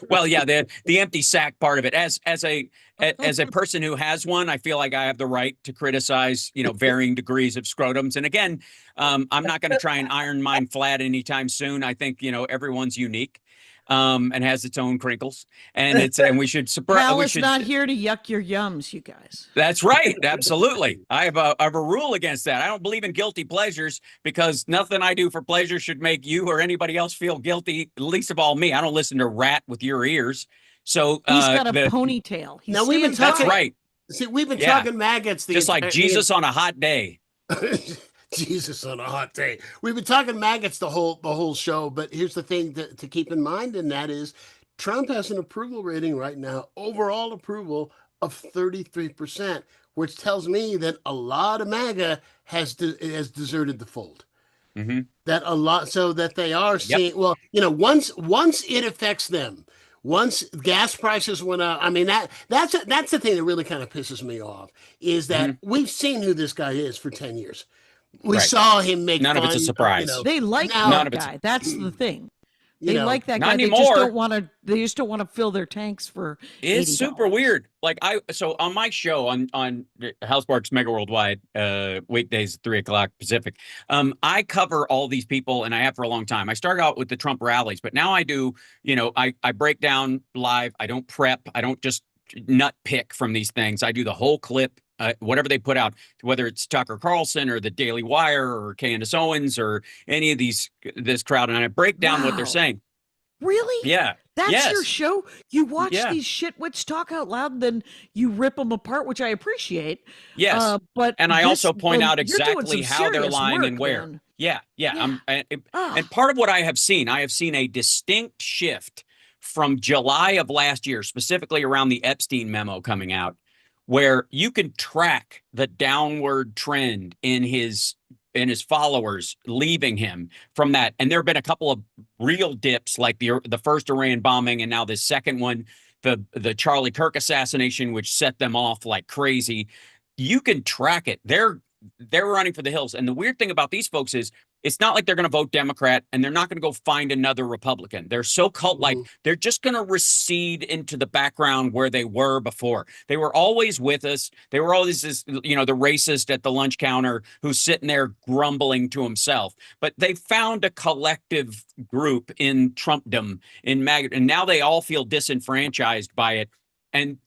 Well, yeah, the empty sack part of it. As a person who has one, I feel like I have the right to criticize, varying degrees of scrotums. And again, I'm not going to try and iron mine flat anytime soon. I think everyone's unique, and has its own crinkles, and we should support. Hal is not here to yuck your yums, you guys. That's right. Absolutely. I have a rule against that. I don't believe in guilty pleasures, because nothing I do for pleasure should make you or anybody else feel guilty, least of all me. I don't listen to Rat with your ears. So he's got a ponytail. Now we've been That's talking. right. See, we've been talking maggots. Just like Jesus on a hot day. Jesus on a hot day. We've been talking maggots the whole show, but here's the thing to keep in mind, and that is Trump has an approval rating right now, overall approval of 33%, which tells me that a lot of MAGA has deserted the fold. Mm-hmm. That a lot, so that they are seeing. Well, once it affects them. Once gas prices went up, I mean that's the thing that really kind of pisses me off, is that we've seen who this guy is for 10 years. We saw him make none fun, of it's a surprise. They like that guy. That's the thing. They like that guy. Anymore. They just don't want to. They just don't want to fill their tanks for. It's $80. super weird. Like so on my show on Hal Sparks Mega Worldwide, weekdays 3:00 Pacific. I cover all these people, and I have for a long time. I started out with the Trump rallies, but now I do. I break down live. I don't prep. I don't just nut pick from these things. I do the whole clip. Whatever they put out, whether it's Tucker Carlson or the Daily Wire or Candace Owens or any of this crowd, and I break down what they're saying. Really? Yeah. That's your show? You watch these shitwits talk out loud, and then you rip them apart, which I appreciate. Yes. And I also point out exactly how they're lying and where. Man. Yeah. And part of what I have seen a distinct shift from July of last year, specifically around the Epstein memo coming out, where you can track the downward trend in his followers leaving him from that. And there have been a couple of real dips, like the first Iran bombing, and now this second one, the Charlie Kirk assassination, which set them off like crazy. You can track it. They're running for the hills. And the weird thing about these folks is it's not like they're going to vote Democrat, and they're not going to go find another Republican. They're so cult-like. They're just going to recede into the background where they were before. They were always with us. They were always this, the racist at the lunch counter who's sitting there grumbling to himself. But they found a collective group in Trumpdom, in MAGA, and now they all feel disenfranchised by it. And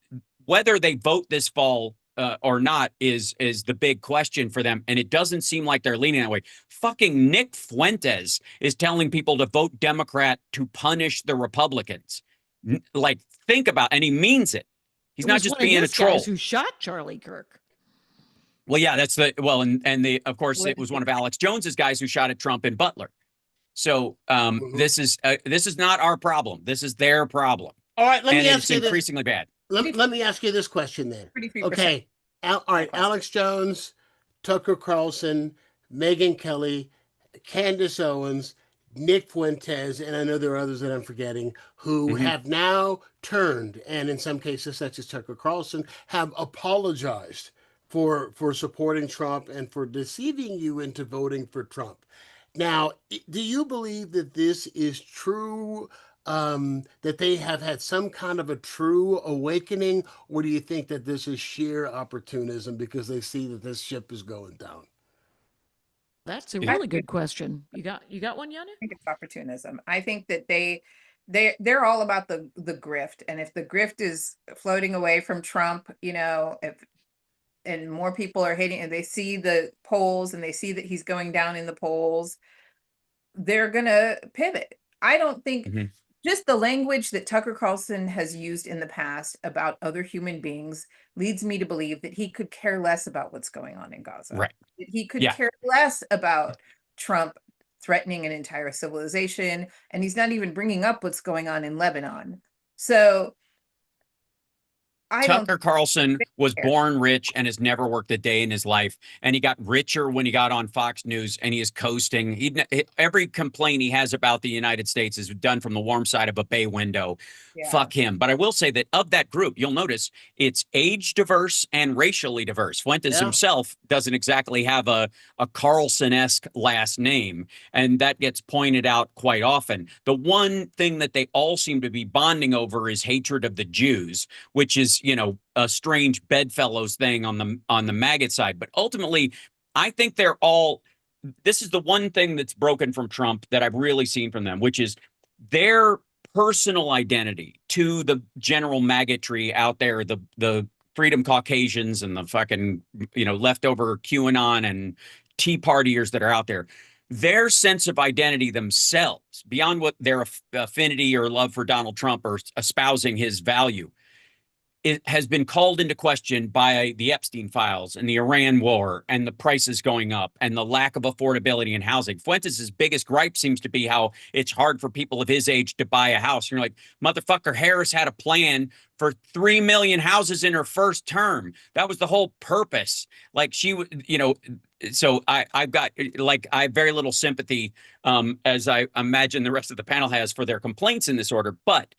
whether they vote this fall or not is the big question for them, and it doesn't seem like they're leaning that way. Fucking Nick Fuentes is telling people to vote Democrat to punish the Republicans. Think about, and he means it. He's not just being a troll. Who shot Charlie Kirk? Well, yeah, that's of course it was one of Alex Jones's guys who shot at Trump in Butler. So this is not our problem. This is their problem. All right, let me ask you this. Increasingly bad. Let me ask you this question then. Okay. All right. Alex Jones, Tucker Carlson, Megyn Kelly, Candace Owens, Nick Fuentes, and I know there are others that I'm forgetting, who have now turned, and in some cases, such as Tucker Carlson, have apologized for supporting Trump and for deceiving you into voting for Trump. Now, do you believe that this is true? That they have had some kind of a true awakening, or do you think that this is sheer opportunism because they see that this ship is going down? That's a Yeah. really good question. You got one, Yana? I think it's opportunism. I think that they're all about the grift, and if the grift is floating away from Trump, if and more people are hating, and they see the polls and they see that he's going down in the polls, they're gonna pivot. I don't think Mhm. just the language that Tucker Carlson has used in the past about other human beings leads me to believe that he could care less about what's going on in Gaza. Right. That he could Yeah. care less about Trump threatening an entire civilization, and he's not even bringing up what's going on in Lebanon. So I don't Tucker Carlson was care. born rich and has never worked a day in his life. And he got richer when he got on Fox News, and he is coasting. Every complaint he has about the United States is done from the warm side of a bay window. Yeah. Fuck him. But I will say that of that group, you'll notice it's age diverse and racially diverse. Fuentes Yeah. himself doesn't exactly have a Carlson-esque last name, and that gets pointed out quite often. The one thing that they all seem to be bonding over is hatred of the Jews, which is, a strange bedfellows thing on the maggot side. But ultimately, I think they're all, this is the one thing that's broken from Trump that I've really seen from them, which is their personal identity to the general maggotry out there, the Freedom Caucasians and the fucking, leftover QAnon and Tea Partiers that are out there. Their sense of identity themselves, beyond what their affinity or love for Donald Trump or espousing his value, it has been called into question by the Epstein files and the Iran war and the prices going up and the lack of affordability in housing. Fuentes' biggest gripe seems to be how it's hard for people of his age to buy a house. You're like, motherfucker, Harris had a plan for 3 million houses in her first term. That was the whole purpose. Like she would, so I've got, like, I have very little sympathy, as I imagine the rest of the panel has, for their complaints in this order. But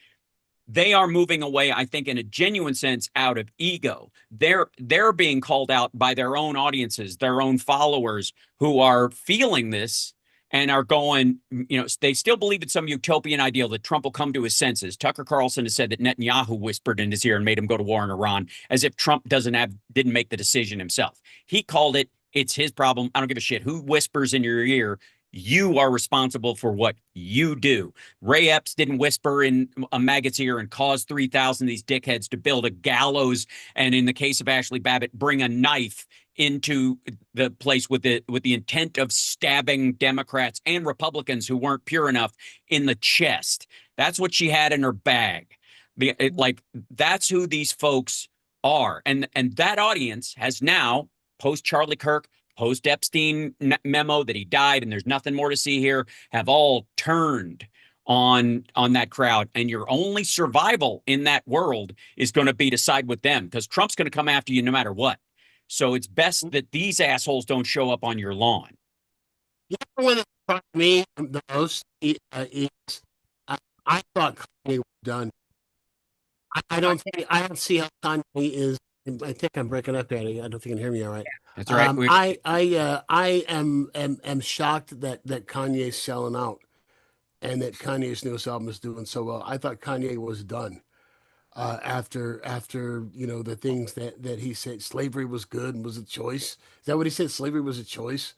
they are moving away, I think, in a genuine sense, out of ego. They're being called out by their own audiences, their own followers, who are feeling this and are going, they still believe it's some utopian ideal that Trump will come to his senses. Tucker Carlson has said that Netanyahu whispered in his ear and made him go to war in Iran, as if Trump didn't make the decision himself. He called it, it's his problem. I don't give a shit who whispers in your ear. You are responsible for what you do. Ray Epps didn't whisper in a maggot's ear and cause 3,000 of these dickheads to build a gallows, and in the case of Ashley Babbitt, bring a knife into the place with the intent of stabbing Democrats and Republicans who weren't pure enough in the chest. That's what she had in her bag. That's who these folks are. And that audience has now, post Charlie Kirk, post Epstein memo that he died and there's nothing more to see here, have all turned on that crowd. And your only survival in that world is going to be to side with them, because Trump's going to come after you no matter what. So it's best that these assholes don't show up on your lawn. The other one that struck me the most is I thought Kanye was done. I don't see how Kanye is. I think I'm breaking up, Daddy. I don't think you can hear me all right. That's all right. I am shocked that Kanye's selling out and that Kanye's newest album is doing so well. I thought Kanye was done after the things that he said. Slavery was good and was a choice. Is that what he said? Slavery was a choice.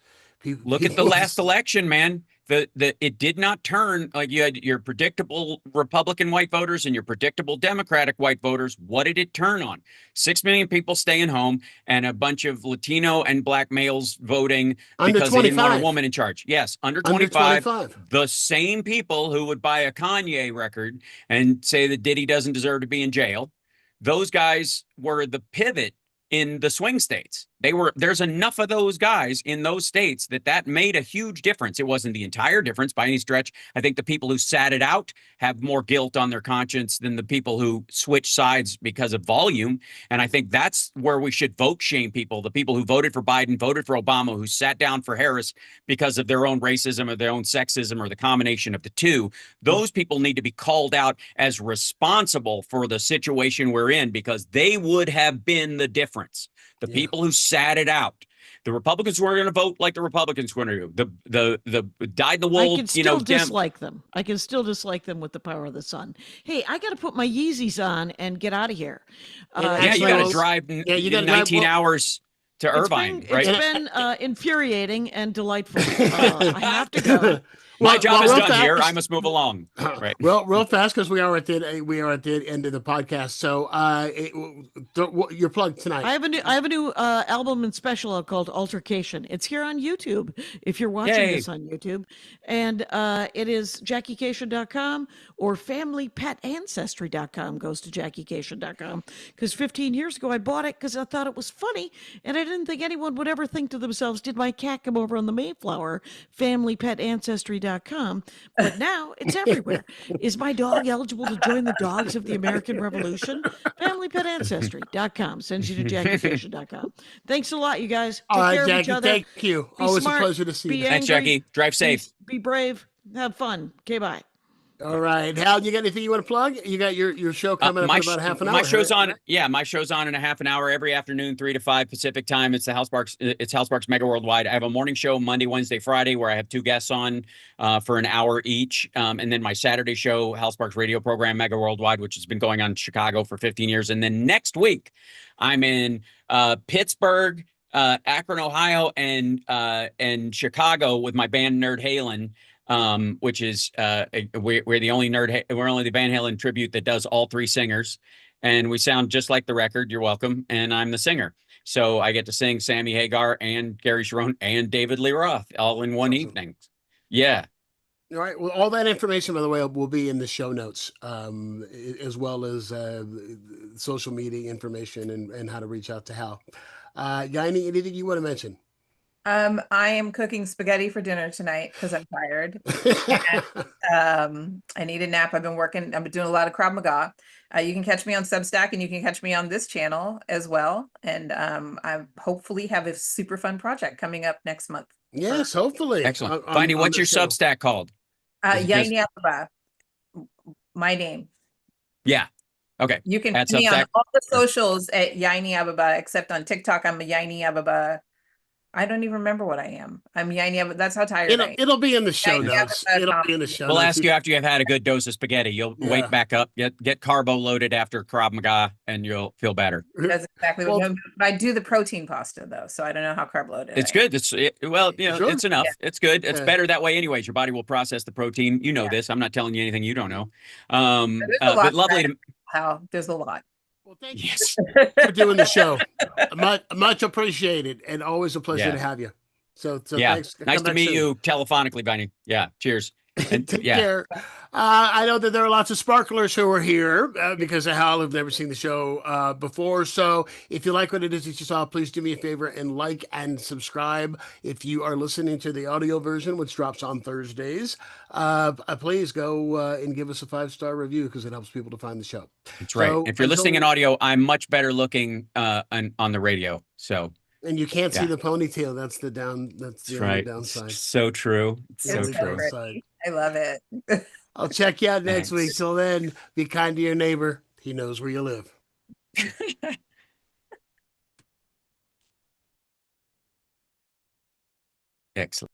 Look at the last election, man. It did not turn. Like, you had your predictable Republican white voters and your predictable Democratic white voters. What did it turn on? 6 million people staying home and a bunch of Latino and black males voting because they didn't want a woman in charge. Yes, under 25. The same people who would buy a Kanye record and say that Diddy doesn't deserve to be in jail. Those guys were the pivot in the swing states. There's enough of those guys in those states that made a huge difference. It wasn't the entire difference by any stretch. I think the people who sat it out have more guilt on their conscience than the people who switch sides because of volume. And I think that's where we should vote shame people. The people who voted for Biden, voted for Obama, who sat down for Harris because of their own racism or their own sexism or the combination of the two. Those people need to be called out as responsible for the situation we're in, because they would have been the difference. The Yeah. people who sat it out. The Republicans weren't going to vote like the Republicans were going to do. The dyed-in-the-wool, I can still dislike them. I can still dislike them with the power of the sun. Hey, I got to put my Yeezys on and get out of here. And yeah, you actually, got to well, drive yeah, you gotta drive- 19 well, hours to Irvine, right? It's been infuriating and delightful. I have to go. My job is real done here. fast- I must move along. Right. real fast, because we are at the end of the podcast. So, your plug tonight. I have a new album and special out called Altercation. It's here on YouTube if you're watching Yay. this on YouTube. And it is JackieKashian.com or FamilyPetAncestry.com goes to JackieKashian.com. Because 15 years ago I bought it because I thought it was funny and I didn't think anyone would ever think to themselves, did my cat come over on the Mayflower? FamilyPetAncestry.com. But now it's everywhere. Is my dog eligible to join the dogs of the American Revolution? FamilyPetAncestry.com sends you to JackieKashian.com. Thanks a lot, you guys. Take All right, care of each Jackie, other. thank you. Be Always smart, a pleasure to see be you. Thanks, angry, Jackie. Drive safe. Be brave. Have fun. Okay, bye. All right, Hal, you got anything you want to plug? You got your show coming up in about half an hour. My show's right? on. Yeah, my show's on in a half an hour every afternoon, 3 to 5 Pacific time. It's the Hal Sparks. It's Hal Sparks Mega Worldwide. I have a morning show Monday, Wednesday, Friday, where I have 2 guests on for an hour each, and then my Saturday show, Hal Sparks Radio Program Mega Worldwide, which has been going on in Chicago for 15 years. And then next week, I'm in Pittsburgh, Akron, Ohio, and Chicago with my band Nerd Halen. Which is we're the only we're only the Van Halen tribute that does all 3 singers, and we sound just like the record. You're welcome, and I'm the singer, so I get to sing Sammy Hagar and Gary Sharon and David Lee Roth all in one evening. Yeah. All right. Well, all that information, by the way, will be in the show notes, as well as social media information and how to reach out to Hal. Yayne, anything you want to mention? I am cooking spaghetti for dinner tonight because I'm tired. I need a nap. I've been doing a lot of Krav Maga. You can catch me on Substack and you can catch me on this channel as well. And I hopefully have a super fun project coming up next month. Yes, hopefully. Excellent. Findy, what's your Substack called? Yayne Abeba, my name. Yeah. Okay. You can At find me on Substack? all the socials at Yayne Abeba, except on TikTok, I'm a Yayne Abeba. I don't even remember what I am. I'm Yayne Abeba. That's how tired I am. It'll be in the show Yayne notes. Abeba. It'll be in the show We'll notes. ask you after you've had a good dose of spaghetti. You'll Yeah. wake back up, get carbo loaded after Krav Maga, and you'll feel better. That's exactly what I do. The protein pasta though, so I don't know how carb loaded. It's I am. good. Well, you know, Sure. it's enough. Yeah. It's good. It's Yeah. better that way, anyways. Your body will process the protein. You know Yeah. this. I'm not telling you anything you don't know. There's a lot But to lovely that. to. How there's a lot. Well, thank you Yes. for doing the show. Much appreciated, and always a pleasure Yeah. to have you. So Yeah. thanks. Nice Come to back meet soon. you telephonically, Bunny. Yeah. Cheers. And Take yeah. care. I know that there are lots of sparklers who are here because of Hal, who've never seen the show before. So if you like what it is that you saw, please do me a favor and like and subscribe. If you are listening to the audio version, which drops on Thursdays, please go and give us a 5-star review because it helps people to find the show. That's right. So If you're listening in audio, I'm much better looking on the radio. So and you can't see Yeah. the ponytail. That's the down. That's the that's only right. downside. It's so true. It's It's so Only so true. great. downside. I love it. I'll check you out next week. Thanks. Till then, be kind to your neighbor. He knows where you live. Excellent.